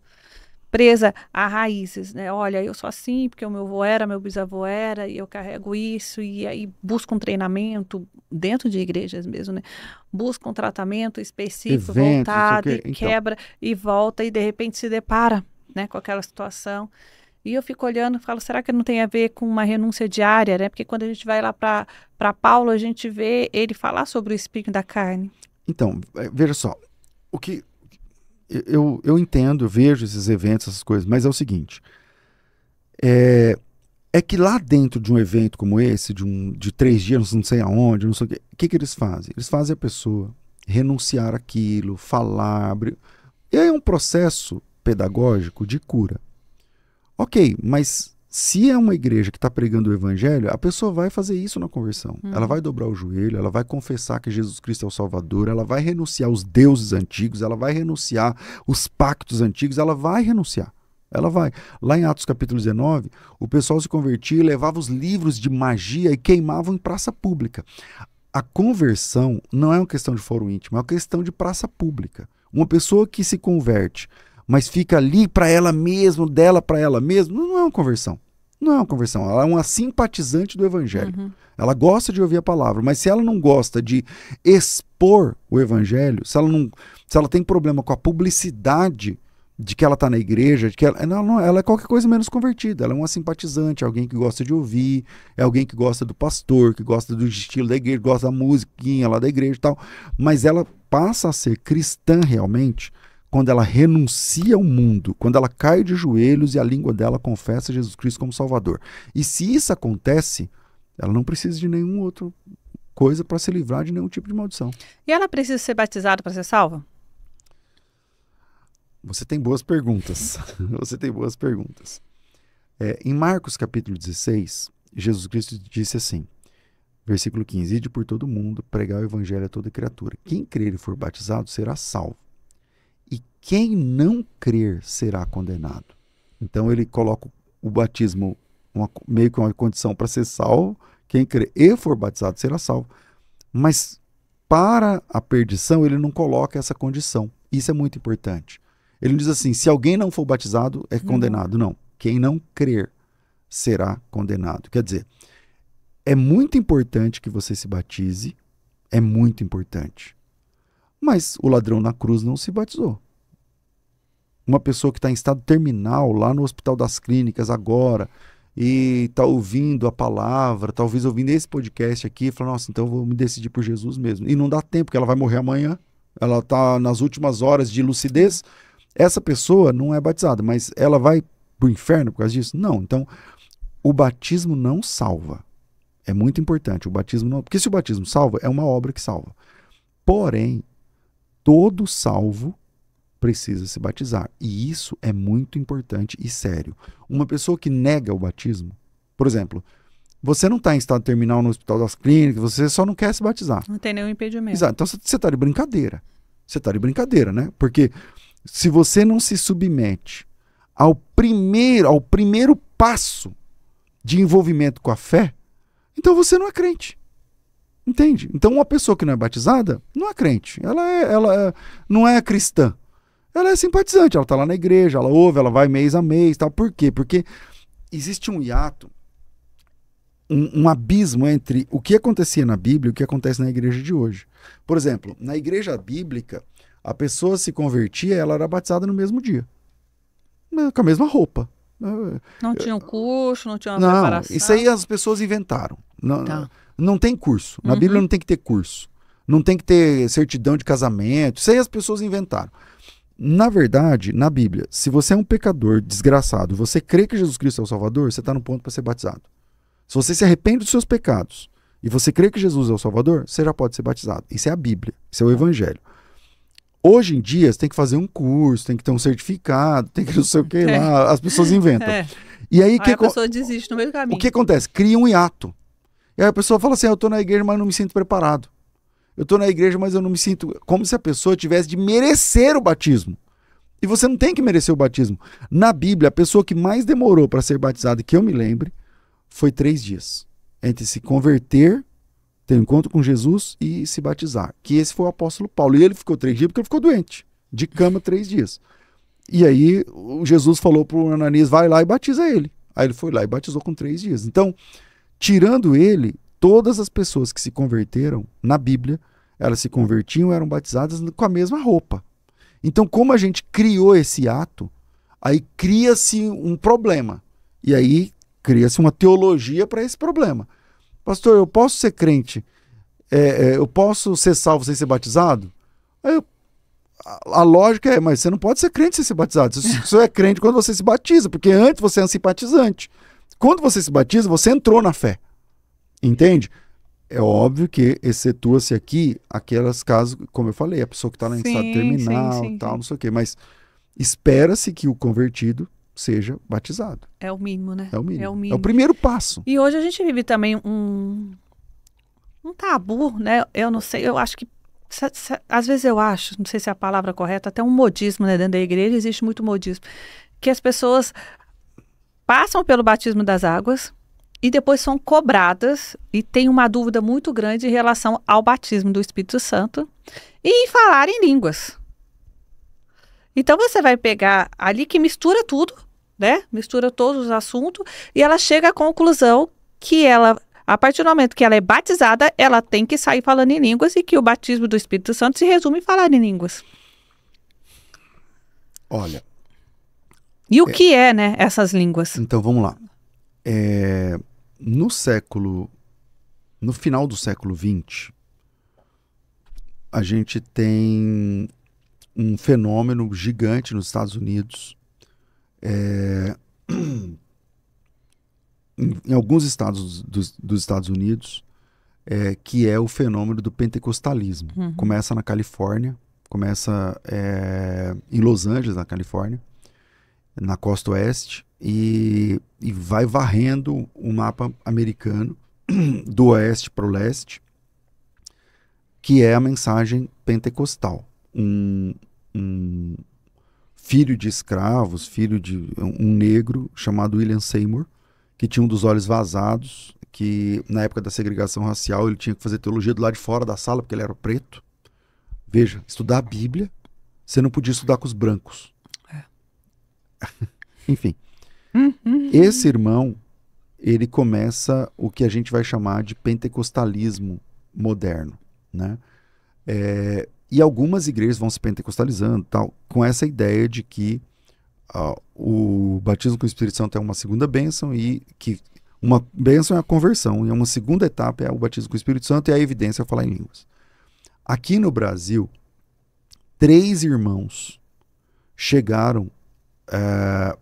a raízes, né? Olha, eu sou assim porque o meu avô era, meu bisavô era, e eu carrego isso, e aí busca um treinamento dentro de igrejas mesmo, né? Busca um tratamento específico, voltado, e quebra, e volta, e de repente se depara, né, com aquela situação. E eu fico olhando e falo, será que não tem a ver com uma renúncia diária, né? Porque quando a gente vai lá para Paulo, a gente vê ele falar sobre o espinho da carne. Então, veja só, o que eu entendo, eu vejo esses eventos, essas coisas, mas é o seguinte, é que lá dentro de um evento como esse, de 3 dias, não sei aonde, não sei o que eles fazem? Eles fazem a pessoa renunciar àquilo, falar, abrir. E aí é um processo pedagógico de cura. Ok, mas se é uma igreja que está pregando o evangelho, a pessoa vai fazer isso na conversão. Ela vai dobrar o joelho, ela vai confessar que Jesus Cristo é o Salvador, ela vai renunciar aos deuses antigos, ela vai renunciar os pactos antigos, ela vai renunciar. Ela vai. Lá em Atos capítulo 19, o pessoal se convertia e levava os livros de magia e queimavam em praça pública. A conversão não é uma questão de fórum íntimo, é uma questão de praça pública. Uma pessoa que se converte, mas fica ali para ela mesma, dela para ela mesma, não é uma conversão. Não é uma conversão, ela é uma simpatizante do evangelho. Ela gosta de ouvir a palavra, mas se ela não gosta de expor o evangelho, se ela tem problema com a publicidade de que ela está na igreja, de que ela é qualquer coisa menos convertida. Ela é uma simpatizante, alguém que gosta de ouvir, é alguém que gosta do pastor, que gosta do estilo da igreja, gosta da musiquinha lá da igreja e tal. Mas ela passa a ser cristã realmente quando ela renuncia ao mundo, quando ela cai de joelhos e a língua dela confessa Jesus Cristo como Salvador. E se isso acontece, ela não precisa de nenhuma outra coisa para se livrar de nenhum tipo de maldição. E ela precisa ser batizada para ser salva? Você tem boas perguntas. Você tem boas perguntas. Em Marcos capítulo 16, Jesus Cristo disse assim, versículo 15, ide por todo mundo, pregar o evangelho a toda criatura. Quem crer e for batizado será salvo. E quem não crer será condenado. Então ele coloca o batismo meio que uma condição para ser salvo. Quem crer e for batizado será salvo. Mas para a perdição ele não coloca essa condição. Isso é muito importante. Ele não diz assim, se alguém não for batizado, é condenado. Não. Quem não crer será condenado. Quer dizer, é muito importante que você se batize, é muito importante. Mas o ladrão na cruz não se batizou. Uma pessoa que está em estado terminal, lá no Hospital das Clínicas agora, e está ouvindo a palavra, talvez ouvindo esse podcast aqui, e fala, nossa, então eu vou me decidir por Jesus mesmo. E não dá tempo, porque ela vai morrer amanhã, ela está nas últimas horas de lucidez. Essa pessoa não é batizada, mas ela vai para o inferno por causa disso? Não. Então, o batismo não salva. É muito importante. O batismo não... Porque se o batismo salva, é uma obra que salva. Porém, todo salvo precisa se batizar. E isso é muito importante e sério. Uma pessoa que nega o batismo, por exemplo, você não está em estado terminal no Hospital das Clínicas, você só não quer se batizar. Não tem nenhum impedimento. Exato. Então você está de brincadeira. Você está de brincadeira, né? Porque se você não se submete ao primeiro passo de envolvimento com a fé, então você não é crente. Entende? Então uma pessoa que não é batizada não é crente. Ela não é cristã. Ela é simpatizante, ela está lá na igreja, ela ouve, ela vai mês a mês, tal. Por quê? Porque existe um hiato, um abismo entre o que acontecia na Bíblia e o que acontece na igreja de hoje. Por exemplo, na igreja bíblica, a pessoa se convertia, ela era batizada no mesmo dia, com a mesma roupa. Não tinha um curso, não tinha uma preparação. Isso aí as pessoas inventaram. Não tem curso. Na Bíblia não tem que ter curso. Não tem que ter certidão de casamento. Isso aí as pessoas inventaram. Na verdade, na Bíblia, se você é um pecador desgraçado, você crê que Jesus Cristo é o Salvador, você está no ponto para ser batizado. Se você se arrepende dos seus pecados e você crê que Jesus é o Salvador, você já pode ser batizado. Isso é a Bíblia, isso é o Evangelho. Hoje em dia, você tem que fazer um curso, tem que ter um certificado, tem que não sei o que lá, as pessoas inventam. E aí, a pessoa desiste no meio do caminho. O que acontece? Cria um hiato. E aí a pessoa fala assim, eu estou na igreja, mas não me sinto preparado. Eu estou na igreja, mas eu não me sinto... Como se a pessoa tivesse de merecer o batismo. E você não tem que merecer o batismo. Na Bíblia, a pessoa que mais demorou para ser batizada, que eu me lembre, foi 3 dias. Entre se converter, ter um encontro com Jesus e se batizar. Que esse foi o apóstolo Paulo. E ele ficou 3 dias porque ele ficou doente. De cama 3 dias. E aí o Jesus falou para o Ananias, vai lá e batiza ele. Aí ele foi lá e batizou com 3 dias. Então, tirando ele, todas as pessoas que se converteram na Bíblia, elas se convertiam, eram batizadas com a mesma roupa. Então, como a gente criou esse ato, aí cria-se um problema. E aí cria-se uma teologia para esse problema. Pastor, eu posso ser crente? Eu posso ser salvo sem ser batizado? A lógica é, mas você não pode ser crente sem ser batizado. Você só é crente quando você se batiza, porque antes você é um simpatizante. Quando você se batiza, você entrou na fé. Entende? É óbvio que excetua-se aqui aquelas casos, como eu falei, a pessoa que está em estado terminal, tal, não sei o quê. Mas espera-se que o convertido seja batizado. É o mínimo, né? É o mínimo. É o primeiro passo. E hoje a gente vive também um tabu, né? Eu não sei, eu acho que às vezes eu acho, não sei se é a palavra correta, até um modismo, né? Dentro da igreja existe muito modismo. Que as pessoas passam pelo batismo das águas e depois são cobradas e tem uma dúvida muito grande em relação ao batismo do Espírito Santo e em falar em línguas. Então você vai pegar ali que mistura tudo, né? Mistura todos os assuntos e ela chega à conclusão que ela, a partir do momento que ela é batizada, ela tem que sair falando em línguas e que o batismo do Espírito Santo se resume em falar em línguas. Olha. E o que é, né, essas línguas? Então vamos lá. No final do século XX, a gente tem um fenômeno gigante nos Estados Unidos, em alguns estados dos Estados Unidos, que é o fenômeno do pentecostalismo. Começa na Califórnia, começa em Los Angeles, na Califórnia, na costa oeste, e vai varrendo o mapa americano do oeste para o leste, que é a mensagem pentecostal. Um filho de escravos, filho de um negro chamado William Seymour, que tinha um dos olhos vazados, que na época da segregação racial ele tinha que fazer teologia do lado de fora da sala porque ele era preto. Veja, estudar a Bíblia você não podia estudar com os brancos. Enfim, esse irmão, ele começa o que a gente vai chamar de pentecostalismo moderno, né? E algumas igrejas vão se pentecostalizando, tal, com essa ideia de que o batismo com o Espírito Santo é uma segunda bênção e que uma bênção é a conversão e uma segunda etapa é o batismo com o Espírito Santo e a evidência é falar em línguas. Aqui no Brasil, 3 irmãos chegaram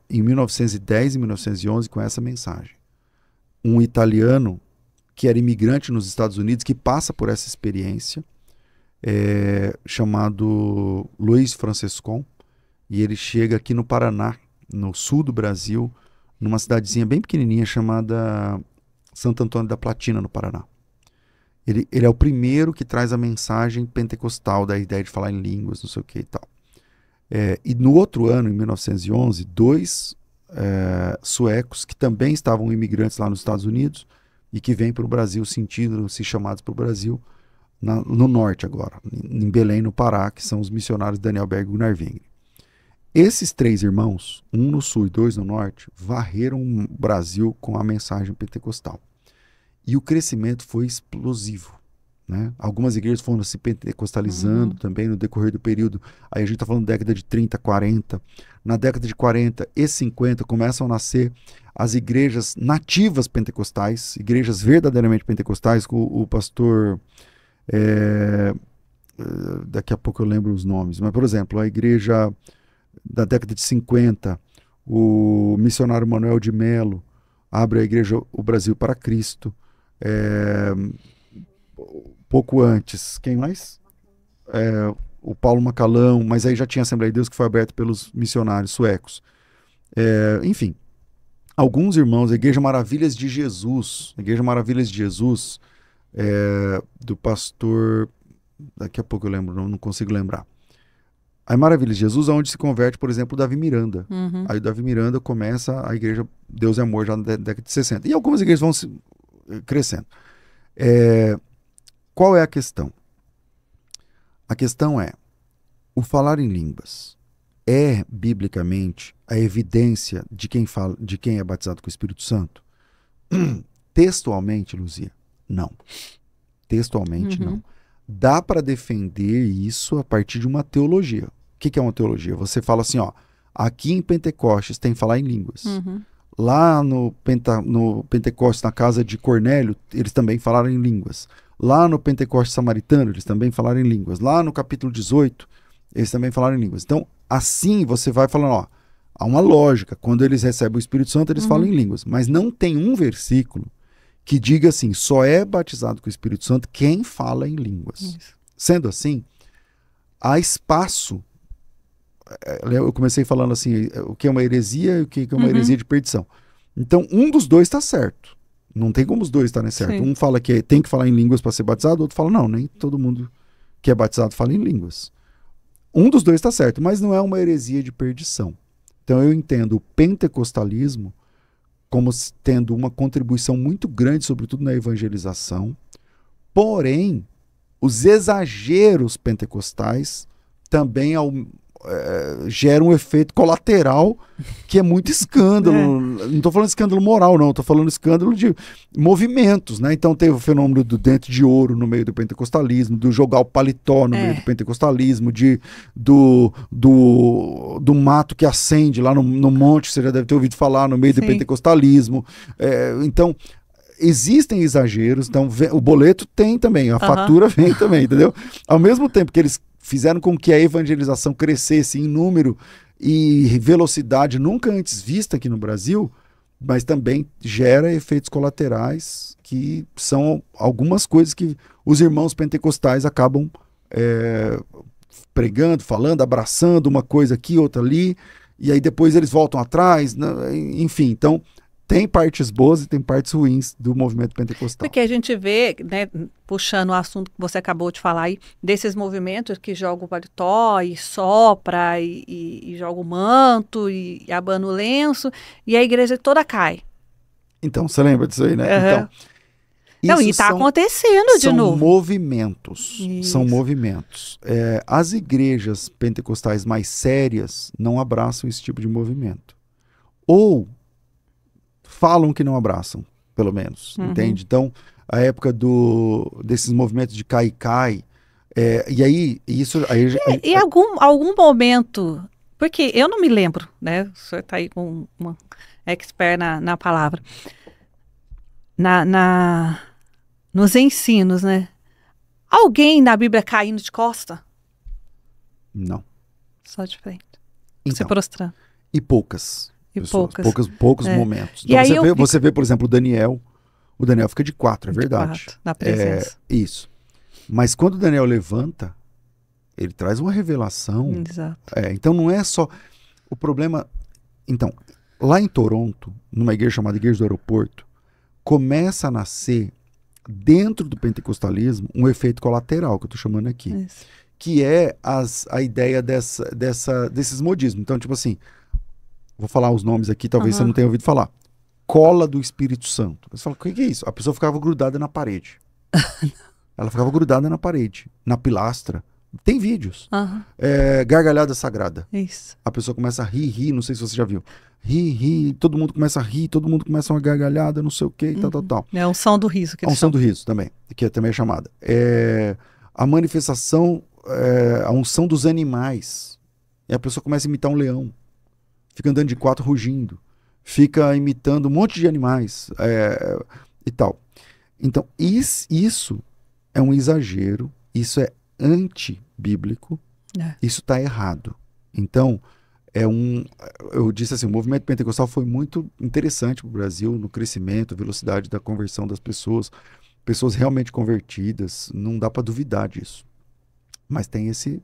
em 1910 e 1911 com essa mensagem. Um italiano que era imigrante nos Estados Unidos, que passa por essa experiência, chamado Luiz Francescon, e ele chega aqui no Paraná, no sul do Brasil, numa cidadezinha bem pequenininha chamada Santo Antônio da Platina, no Paraná. Ele é o primeiro que traz a mensagem pentecostal da ideia de falar em línguas, não sei o que e tal. E no outro ano, em 1911, 2 suecos que também estavam imigrantes lá nos Estados Unidos e que vêm para o Brasil, sentindo-se chamados para o Brasil, no norte agora, em Belém, no Pará, que são os missionários Daniel Berg e Gunnar Wengre. Esses 3 irmãos, um no sul e 2 no norte, varreram o Brasil com a mensagem pentecostal. E o crescimento foi explosivo, né? Algumas igrejas foram se pentecostalizando também no decorrer do período. Aí a gente está falando da década de 30, 40. Na década de 40 e 50 começam a nascer as igrejas nativas pentecostais, igrejas verdadeiramente pentecostais, com o pastor... daqui a pouco eu lembro os nomes, mas por exemplo, a igreja da década de 50, o missionário Manuel de Melo abre a igreja O Brasil para Cristo. Pouco antes, quem mais? O Paulo Macalão, mas aí já tinha a Assembleia de Deus que foi aberta pelos missionários suecos. Enfim, alguns irmãos, a Igreja Maravilhas de Jesus, do pastor, daqui a pouco eu lembro, não consigo lembrar. A Maravilha de Jesus é onde se converte, por exemplo, o Davi Miranda. Aí o Davi Miranda começa a igreja Deus é Amor já na década de 60. E algumas igrejas vão se crescendo. Qual é a questão? A questão é, o falar em línguas é, biblicamente, a evidência de quem é batizado com o Espírito Santo? Textualmente, Luzia, não. Textualmente, não. Dá para defender isso a partir de uma teologia. O que é uma teologia? Você fala assim, aqui em Pentecostes tem falar em línguas. Lá no Pentecostes, na casa de Cornélio, eles também falaram em línguas. Lá no Pentecostes samaritano, eles também falaram em línguas. Lá no capítulo 18, eles também falaram em línguas. Então, assim você vai falando, há uma lógica. Quando eles recebem o Espírito Santo, eles falam em línguas. Mas não tem um versículo que diga assim, só é batizado com o Espírito Santo quem fala em línguas. Isso. Sendo assim, há espaço. Eu comecei falando assim, o que é uma heresia e o que é uma heresia de perdição. Então, um dos dois está certo. Não tem como os dois estarem certos. Um fala que tem que falar em línguas para ser batizado, o outro fala, não, nem todo mundo que é batizado fala em línguas. Um dos dois está certo, mas não é uma heresia de perdição. Então, eu entendo o pentecostalismo como tendo uma contribuição muito grande, sobretudo na evangelização. Porém, os exageros pentecostais também geram um efeito colateral que é muito escândalo. Não estou falando escândalo moral, não. Estou falando escândalo de movimentos, né? Então teve o fenômeno do dente de ouro no meio do pentecostalismo, do jogar o paletó no meio do pentecostalismo, do mato que acende lá no monte, você já deve ter ouvido falar, no meio do pentecostalismo. Então, existem exageros, então o boleto tem também, a fatura vem também, entendeu? Ao mesmo tempo que eles fizeram com que a evangelização crescesse em número e velocidade nunca antes vista aqui no Brasil, mas também gera efeitos colaterais que são algumas coisas que os irmãos pentecostais acabam pregando, falando, abraçando uma coisa aqui, outra ali, e aí depois eles voltam atrás, né? Enfim, então tem partes boas e tem partes ruins do movimento pentecostal. Porque a gente vê, né, puxando o assunto que você acabou de falar aí, desses movimentos que jogam o paletó e sopra e joga o manto e abana o lenço e a igreja toda cai. Então, você lembra disso aí, né? Então, Não, e está acontecendo de novo. São movimentos. As igrejas pentecostais mais sérias não abraçam esse tipo de movimento. Ou falam que não abraçam, pelo menos, entende? Então, a época desses movimentos de cai-cai, e aí, isso... Em algum momento, porque eu não me lembro, né? O senhor está aí com uma expert na palavra. Nos ensinos, né? Alguém na Bíblia caindo de costa? Não. Só de frente. Então, se prostrando. E poucas. E pessoas, poucas. poucos momentos. E Então aí você vê, por exemplo, o Daniel fica de 4, é verdade. 4, na presença. Isso. Mas quando o Daniel levanta, ele traz uma revelação. Exato. Então não é só... O problema... Então, lá em Toronto, numa igreja chamada Igreja do Aeroporto, começa a nascer, dentro do pentecostalismo, um efeito colateral, que eu estou chamando aqui. Isso. Que é a ideia desses modismos. Então, tipo assim, vou falar os nomes aqui, talvez você não tenha ouvido falar. Cola do Espírito Santo. Você fala, o que é isso? A pessoa ficava grudada na parede. Ela ficava grudada na parede, na pilastra. Tem vídeos. Gargalhada sagrada. Isso. A pessoa começa a rir, não sei se você já viu. Rir, todo mundo começa a rir, todo mundo começa uma gargalhada, não sei o que, tal. É a unção do riso. A unção do riso também, que também é chamada. A manifestação, a unção dos animais. E a pessoa começa a imitar um leão. Fica andando de 4 rugindo. Fica imitando um monte de animais e tal. Então, isso é um exagero, isso é antibíblico, isso está errado. Então, eu disse assim, o movimento pentecostal foi muito interessante para o Brasil no crescimento, velocidade da conversão das pessoas realmente convertidas, não dá para duvidar disso. Mas tem esses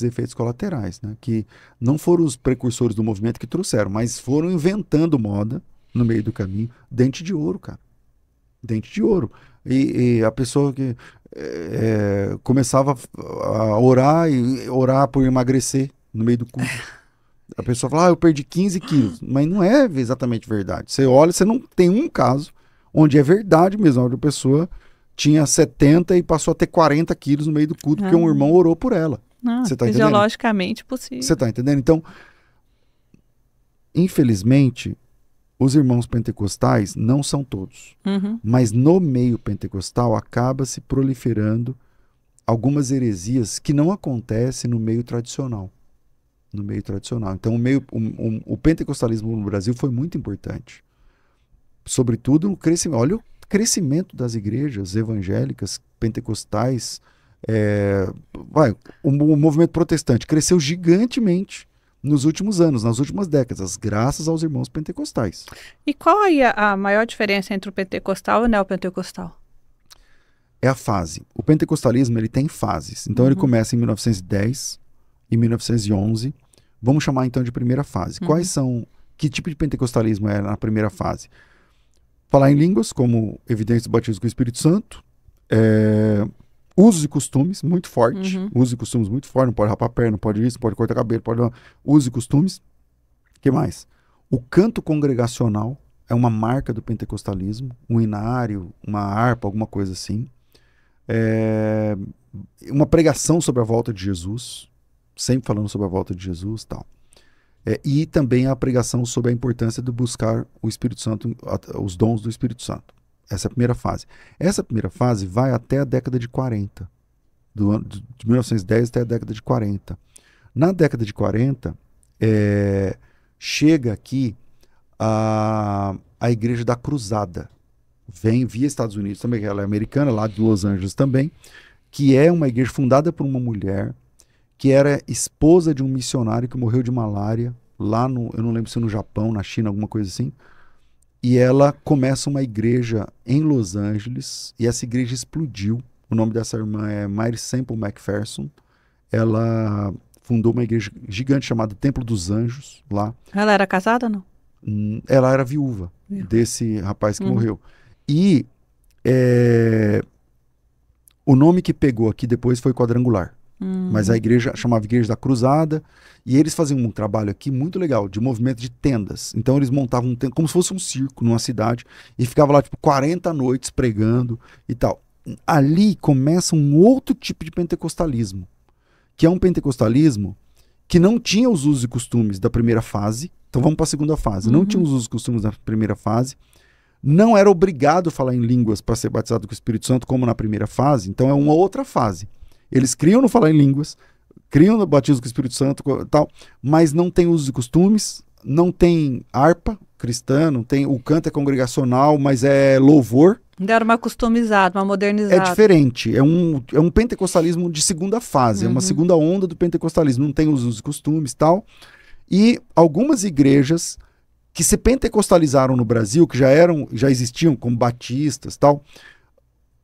efeitos colaterais, né? Que não foram os precursores do movimento que trouxeram, mas foram inventando moda no meio do caminho. Dente de ouro, cara. Dente de ouro. E a pessoa que começava a orar por emagrecer no meio do culto. A pessoa fala, eu perdi 15 quilos. Mas não é exatamente verdade. Você olha, você não tem um caso onde é verdade mesmo, onde a pessoa tinha 70 e passou a ter 40 quilos no meio do culto, porque um irmão orou por ela. Você tá fisiologicamente possível. Você está entendendo? Então, infelizmente, os irmãos pentecostais não são todos. Mas no meio pentecostal acaba se proliferando algumas heresias que não acontecem no meio tradicional. Então, o pentecostalismo no Brasil foi muito importante. Sobretudo, olha o crescimento das igrejas evangélicas, pentecostais. O movimento protestante cresceu gigantemente nos últimos anos, nas últimas décadas, graças aos irmãos pentecostais. E qual aí a maior diferença entre o pentecostal e o neopentecostal? É a fase. O pentecostalismo ele tem fases. Então ele começa em 1910 e 1911. Vamos chamar então de primeira fase. Que tipo de pentecostalismo é na primeira fase? Falar em línguas, como evidência do batismo com o Espírito Santo. Usos e costumes muito forte. Usos e costumes muito forte. Não pode rapar a perna, não pode isso, não pode cortar cabelo, pode... Usos e costumes. O que mais? O canto congregacional é uma marca do pentecostalismo. Um inário, uma harpa, alguma coisa assim. Uma pregação sobre a volta de Jesus. Sempre falando sobre a volta de Jesus e tal. E também a pregação sobre a importância de buscar o Espírito Santo, os dons do Espírito Santo. Essa é a primeira fase. Essa primeira fase vai até a década de 40. De 1910 até a década de 40. Na década de 40, chega aqui a Igreja da Cruzada. Vem via Estados Unidos também, ela é americana, lá de Los Angeles também, que é uma igreja fundada por uma mulher que era esposa de um missionário que morreu de malária lá eu não lembro se no Japão, na China, alguma coisa assim. E ela começa uma igreja em Los Angeles, e essa igreja explodiu. O nome dessa irmã é Mary Semple McPherson. Ela fundou uma igreja gigante chamada Templo dos Anjos, lá. Ela era casada ou não? Ela era viúva desse rapaz que morreu. E o nome que pegou aqui depois foi Quadrangular. Mas a igreja chamava Igreja da Cruzada, e eles faziam um trabalho aqui muito legal, de movimento de tendas. Então eles montavam como se fosse um circo numa cidade, e ficava lá tipo 40 noites pregando e tal. Ali começa um outro tipo de pentecostalismo, que é um pentecostalismo que não tinha os usos e costumes da primeira fase. Então vamos para a segunda fase. Não tinha os usos e costumes da primeira fase. Não era obrigado a falar em línguas para ser batizado com o Espírito Santo, como na primeira fase. Então é uma outra fase. Eles criam no falar em línguas, criam no batismo com o Espírito Santo, tal, mas não tem usos e costumes, não tem harpa cristã, não tem, o canto é congregacional, mas é louvor. Deram uma customizada, uma modernizada. É diferente, é um pentecostalismo de segunda fase, é uma segunda onda do pentecostalismo, não tem os usos e costumes, tal. E algumas igrejas que se pentecostalizaram no Brasil, que já existiam como batistas, tal,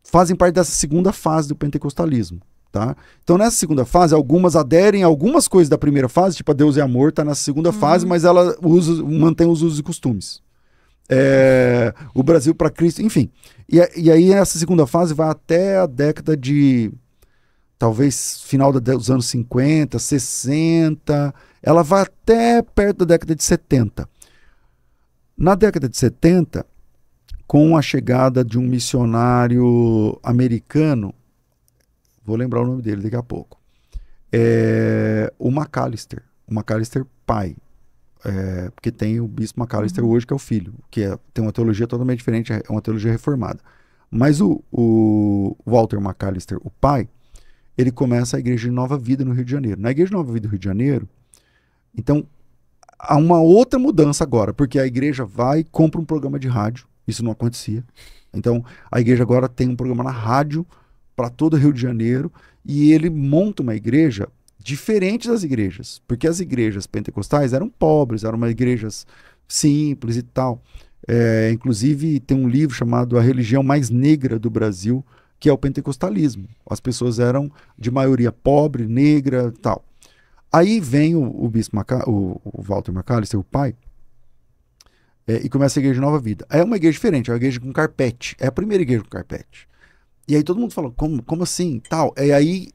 fazem parte dessa segunda fase do pentecostalismo. Tá? Então, nessa segunda fase, algumas aderem a algumas coisas da primeira fase, tipo a Deus e Amor está nessa segunda fase, mas ela mantém os usos e costumes. O Brasil para Cristo, enfim. E aí essa segunda fase vai até a década de, talvez, final dos anos 50, 60, ela vai até perto da década de 70. Na década de 70, com a chegada de um missionário americano, vou lembrar o nome dele daqui a pouco. O Macalister pai. Porque tem o bispo Macalister hoje, que é o filho, tem uma teologia totalmente diferente, é uma teologia reformada. Mas o Walter Macalister, o pai, ele começa a Igreja de Nova Vida no Rio de Janeiro. Na Igreja de Nova Vida do Rio de Janeiro, então, há uma outra mudança agora, porque a igreja vai e compra um programa de rádio, isso não acontecia. Então, a igreja agora tem um programa na rádio, para todo o Rio de Janeiro, e ele monta uma igreja diferente das igrejas, porque as igrejas pentecostais eram pobres, eram igrejas simples e tal. Inclusive tem um livro chamado A Religião Mais Negra do Brasil, que é o pentecostalismo. As pessoas eram de maioria pobre, negra e tal. Aí vem o bispo o Walter Macalister, o pai, e começa a Igreja de Nova Vida. É uma igreja diferente, é uma igreja com carpete, é a primeira igreja com carpete. E aí todo mundo fala, como assim, tal? E aí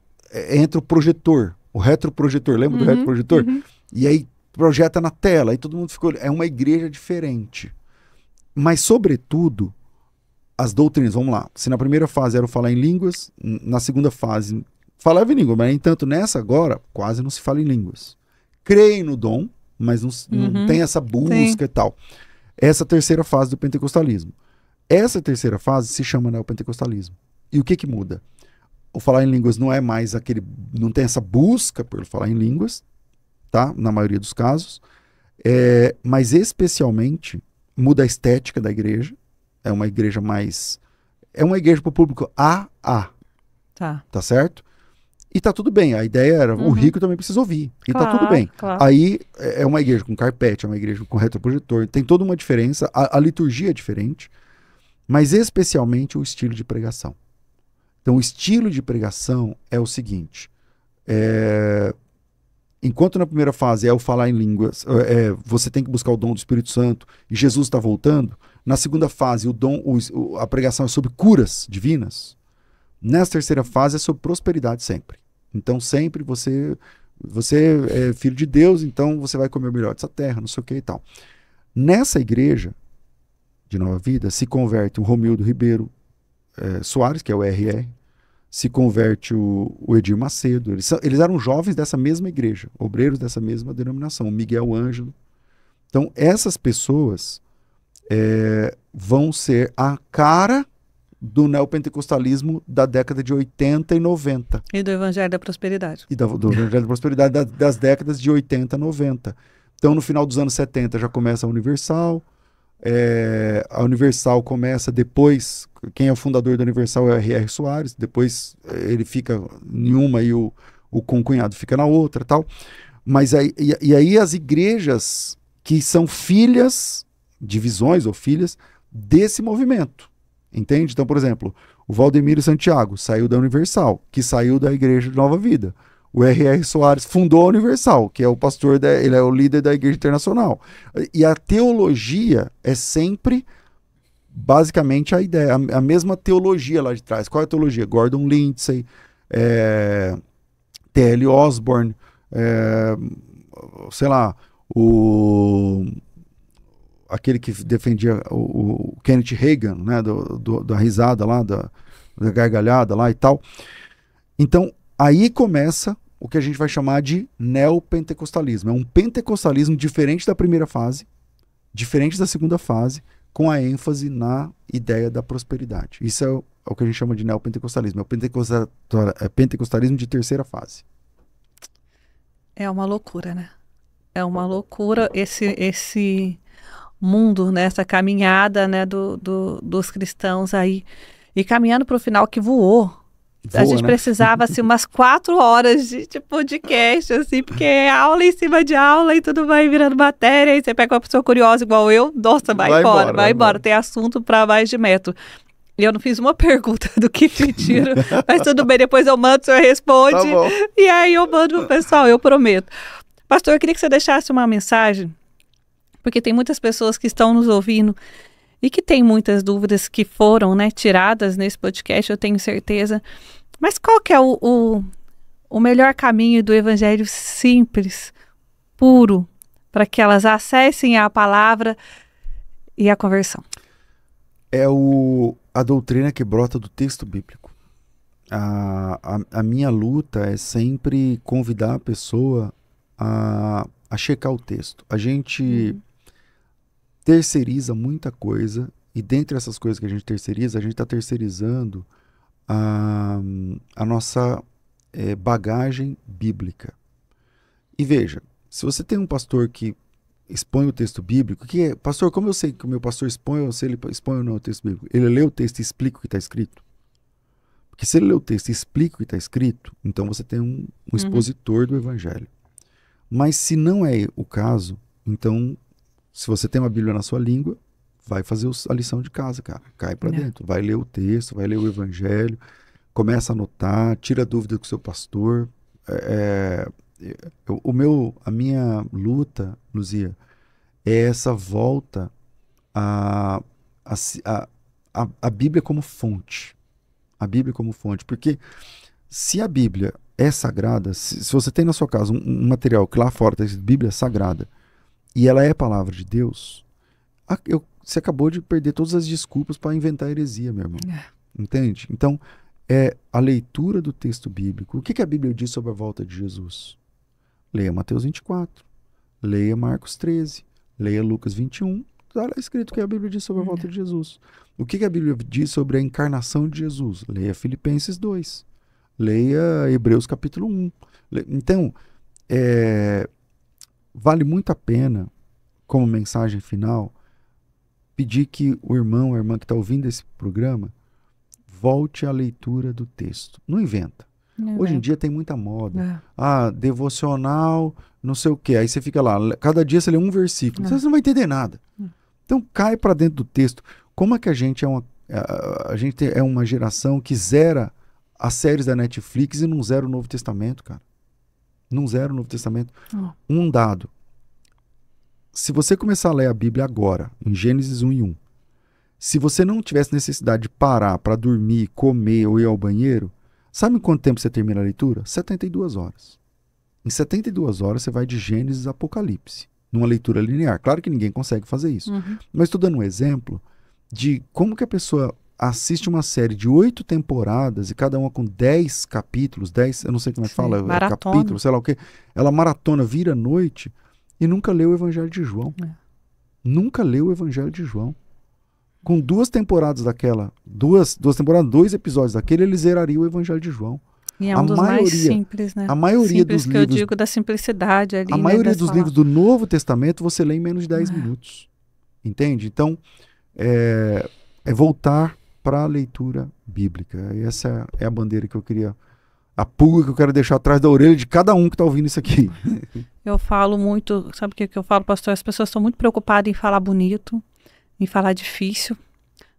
entra o projetor, o retroprojetor, lembra do retroprojetor? E aí projeta na tela, e todo mundo ficou, é uma igreja diferente. Mas, sobretudo, as doutrinas, vamos lá, se na primeira fase era o falar em línguas, na segunda fase falava em língua, mas, no entanto, nessa agora, quase não se fala em línguas. Creem no dom, mas não tem essa busca e tal. Essa terceira fase do pentecostalismo. Essa terceira fase se chama neopentecostalismo. E o que muda? O falar em línguas não é mais não tem essa busca por falar em línguas, tá? Na maioria dos casos, mas especialmente muda a estética da igreja. É uma igreja para o público AA, tá certo? E tá tudo bem, a ideia era, o rico também precisa ouvir, e tá tudo bem. Claro. Aí é uma igreja com carpete, é uma igreja com retroprojetor, tem toda uma diferença, a liturgia é diferente, mas especialmente o estilo de pregação. Então, o estilo de pregação é o seguinte, enquanto na primeira fase é o falar em línguas, você tem que buscar o dom do Espírito Santo, e Jesus está voltando, na segunda fase a pregação é sobre curas divinas, nessa terceira fase é sobre prosperidade sempre. Então, sempre você é filho de Deus, então você vai comer o melhor dessa terra, não sei o que e tal. Nessa igreja de Nova Vida, se converte o Romildo Ribeiro Soares, que é o RR, se converte o Edir Macedo, eles eram jovens dessa mesma igreja, obreiros dessa mesma denominação, o Miguel Ângelo. Então, essas pessoas vão ser a cara do neopentecostalismo da década de 80 e 90. E do Evangelho da Prosperidade. E do Evangelho da Prosperidade das décadas de 80 e 90. Então, no final dos anos 70 já começa a Universal. A Universal começa depois, quem é o fundador da Universal é o R.R. Soares, depois ele fica em uma e o concunhado fica na outra, tal. Mas aí as igrejas que são filhas, divisões ou filhas desse movimento, entende? Então, por exemplo, o Valdemiro Santiago saiu da Universal, que saiu da Igreja de Nova Vida. O R.R. Soares fundou a Universal, que é o pastor, ele é o líder da Igreja Internacional. E a teologia é sempre, basicamente, a ideia, a mesma teologia lá de trás. Qual é a teologia? Gordon Lindsay, T.L. Osborne, sei lá, aquele que defendia o Kenneth Reagan, né, da risada lá, da gargalhada lá e tal. Então, aí começa o que a gente vai chamar de neopentecostalismo. É um pentecostalismo diferente da primeira fase, diferente da segunda fase, com a ênfase na ideia da prosperidade. Isso é o que a gente chama de neopentecostalismo. É o pentecostalismo de terceira fase. É uma loucura, né? É uma loucura esse mundo, né? Essa caminhada, né, dos cristãos aí. E caminhando para o final que voou. A gente, né, precisava, assim, umas 4 horas de podcast, assim, porque é aula em cima de aula e tudo vai virando matéria, e você pega uma pessoa curiosa igual eu, nossa, vai embora. Tem assunto para mais de metro. E eu não fiz uma pergunta do que pediram, mas tudo bem, depois eu mando, o senhor responde, tá, e aí eu mando pro pessoal, eu prometo. Pastor, eu queria que você deixasse uma mensagem, porque tem muitas pessoas que estão nos ouvindo e que tem muitas dúvidas que foram, né, tiradas nesse podcast, eu tenho certeza. Mas qual que é o melhor caminho do evangelho simples, puro, para que elas acessem a palavra e a conversão? É a doutrina que brota do texto bíblico. A minha luta é sempre convidar a pessoa a checar o texto. A gente terceiriza muita coisa, e dentre essas coisas que a gente terceiriza, a gente está terceirizando a nossa bagagem bíblica. E veja, se você tem um pastor que expõe o texto bíblico, pastor, como eu sei que o meu pastor expõe, ou se ele expõe ou não o texto bíblico? Ele lê o texto e explica o que está escrito? Porque se ele lê o texto e explica o que está escrito, então você tem um expositor do evangelho. Mas se não é o caso, então, se você tem uma Bíblia na sua língua, vai fazer a lição de casa, cara. Cai para dentro. Vai ler o texto, vai ler o evangelho, começa a anotar, tira dúvida com o seu pastor. A minha luta, Luzia, é essa volta a Bíblia como fonte. A Bíblia como fonte. Porque se a Bíblia é sagrada, se você tem na sua casa um material que lá fora está escrito Bíblia sagrada, e ela é a palavra de Deus, você acabou de perder todas as desculpas para inventar heresia, meu irmão. Entende? Então, é a leitura do texto bíblico. O que a Bíblia diz sobre a volta de Jesus? Leia Mateus 24, leia Marcos 13, leia Lucas 21. Está lá escrito o que a Bíblia diz sobre a volta de Jesus. O que a Bíblia diz sobre a encarnação de Jesus? Leia Filipenses 2, leia Hebreus capítulo 1. Então, vale muito a pena, como mensagem final, pedir que o irmão, a irmã que está ouvindo esse programa, volte à leitura do texto. Não inventa. Hoje em dia tem muita moda. Devocional, não sei o quê. Aí você fica lá, cada dia você lê um versículo. Você não vai entender nada. Então cai para dentro do texto. Como é que a gente é uma geração que zera as séries da Netflix e não zera o Novo Testamento, cara? Não zera o Novo Testamento. Um dado. Se você começar a ler a Bíblia agora, em Gênesis 1 e 1, se você não tivesse necessidade de parar para dormir, comer ou ir ao banheiro, sabe em quanto tempo você termina a leitura? 72 horas. Em 72 horas você vai de Gênesis a Apocalipse, numa leitura linear. Claro que ninguém consegue fazer isso. Mas estou dando um exemplo de como que a pessoa assiste uma série de 8 temporadas e cada uma com 10 capítulos, 10, eu não sei como é que fala, capítulo, sei lá o quê. Ela maratona, vira noite e nunca leu o Evangelho de João. Nunca leu o Evangelho de João. Com 2 temporadas daquela, 2 temporadas, 2 episódios daquele, ele zeraria o Evangelho de João. E é um dos mais simples, né? A maioria dos livros, que eu digo da simplicidade ali. A maioria dos livros do Novo Testamento você lê em menos de 10 minutos. Entende? Então, é voltar para a leitura bíblica. E essa é a bandeira que eu queria, a pulga que eu quero deixar atrás da orelha de cada um que está ouvindo isso aqui. Eu falo muito, sabe o que eu falo, pastor? As pessoas estão muito preocupadas em falar bonito, em falar difícil,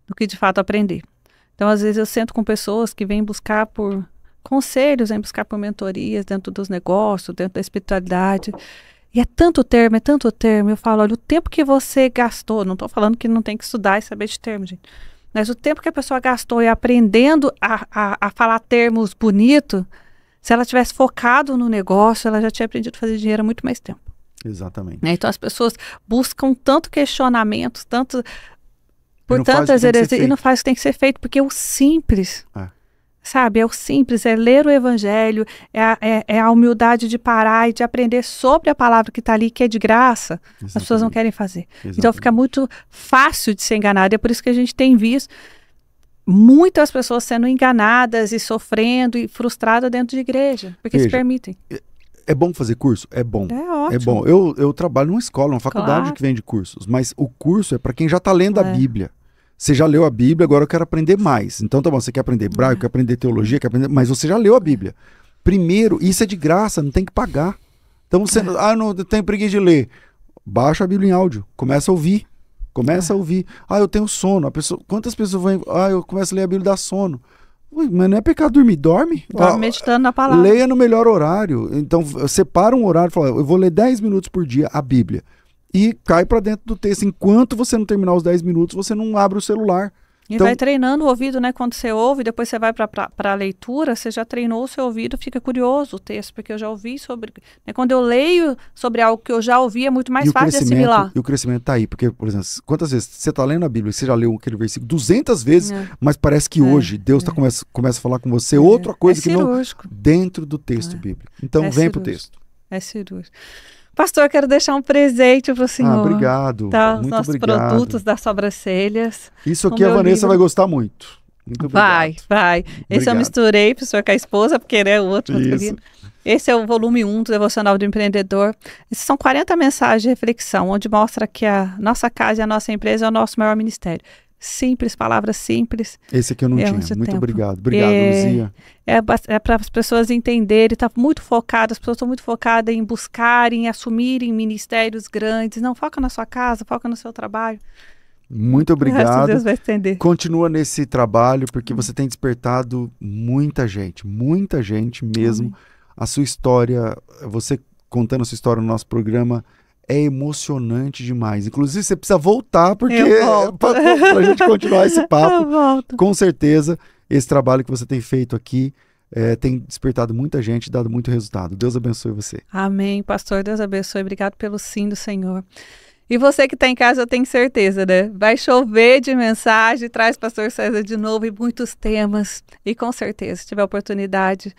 do que de fato aprender. Então, às vezes eu sento com pessoas que vêm buscar por conselhos, vêm buscar por mentorias dentro dos negócios, dentro da espiritualidade. E é tanto termo. Eu falo, olha, o tempo que você gastou, não estou falando que não tem que estudar e saber de termo, gente, mas o tempo que a pessoa gastou aprendendo a falar termos bonitos, Se ela tivesse focado no negócio, ela já tinha aprendido a fazer dinheiro há muito mais tempo. Exatamente. Né? Então as pessoas buscam tanto questionamentos, por tantas heresias, e não faz o que tem que ser feito, porque é o simples. Sabe, é o simples, é ler o evangelho, é a humildade de parar e de aprender sobre a palavra que está ali, que é de graça. Exatamente. As pessoas não querem fazer. Exatamente. Então fica muito fácil de ser enganado. É por isso que a gente tem visto muitas pessoas sendo enganadas e sofrendo e frustradas dentro de igreja, porque se permitem. É bom fazer curso? É bom. É ótimo. É bom. Eu trabalho numa escola, uma faculdade que vende cursos, mas o curso é para quem já está lendo a Bíblia. Você já leu a Bíblia, agora eu quero aprender mais. Então tá bom, você quer aprender hebraico, quer aprender teologia, quer aprender... mas você já leu a Bíblia. Primeiro, isso é de graça, não tem que pagar. Então você, não tenho preguiça de ler. Baixa a Bíblia em áudio, começa a ouvir. Começa a ouvir. Eu tenho sono. Quantas pessoas vão... eu começo a ler a Bíblia e dá sono. Mas não é pecado dormir, dorme. Dorme meditando na palavra. Leia no melhor horário. Então separa um horário e fala, eu vou ler 10 minutos por dia a Bíblia. E cai para dentro do texto. Enquanto você não terminar os 10 minutos, você não abre o celular. E vai treinando o ouvido, né? Quando você ouve, depois você vai para a leitura, você já treinou o seu ouvido, fica curioso o texto, porque eu já ouvi sobre... Né? Quando eu leio sobre algo que eu já ouvi, é muito mais fácil de assimilar. E o crescimento está aí, porque, por exemplo, quantas vezes você está lendo a Bíblia, você já leu aquele versículo 200 vezes, mas parece que hoje Deus começa a falar com você outra coisa que não... Dentro do texto bíblico. Então, vem para o texto. É cirúrgico. Pastor, quero deixar um presente para o senhor. Obrigado. Os nossos produtos das sobrancelhas. Isso aqui a Vanessa vai gostar muito. Muito obrigado. Vai. Esse eu misturei para o senhor com a esposa, porque o outro masculino. Esse é o volume 1 do Devocional do Empreendedor. Esses são 40 mensagens de reflexão, onde mostra que a nossa casa e a nossa empresa é o nosso maior ministério. Simples, palavras simples. Esse aqui eu não tinha. Muito obrigado. Obrigado, Luzia. É para as pessoas entenderem, as pessoas estão muito focadas em buscarem, assumirem ministérios grandes. Não, foca na sua casa, foca no seu trabalho. Muito obrigado. Deus vai estender. Continua nesse trabalho, porque você tem despertado muita gente mesmo. A sua história, você contando a sua história no nosso programa, é emocionante demais. Inclusive, você precisa voltar, porque para a gente continuar esse papo, com certeza, esse trabalho que você tem feito aqui tem despertado muita gente, dado muito resultado. Deus abençoe você. Amém, pastor. Deus abençoe. Obrigado pelo sim do Senhor. E você que está em casa, eu tenho certeza, né? Vai chover de mensagem, traz pastor César de novo e muitos temas. E com certeza, se tiver oportunidade,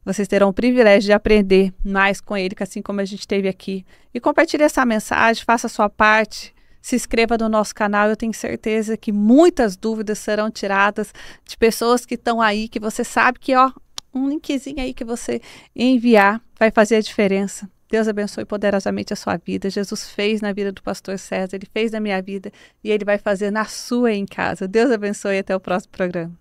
vocês terão o privilégio de aprender mais com ele, assim como a gente teve aqui. E compartilhe essa mensagem, faça a sua parte, se inscreva no nosso canal. Eu tenho certeza que muitas dúvidas serão tiradas de pessoas que estão aí, que você sabe que um linkzinho aí que você enviar vai fazer a diferença. Deus abençoe poderosamente a sua vida. Jesus fez na vida do pastor César, ele fez na minha vida e ele vai fazer na sua em casa. Deus abençoe e até o próximo programa.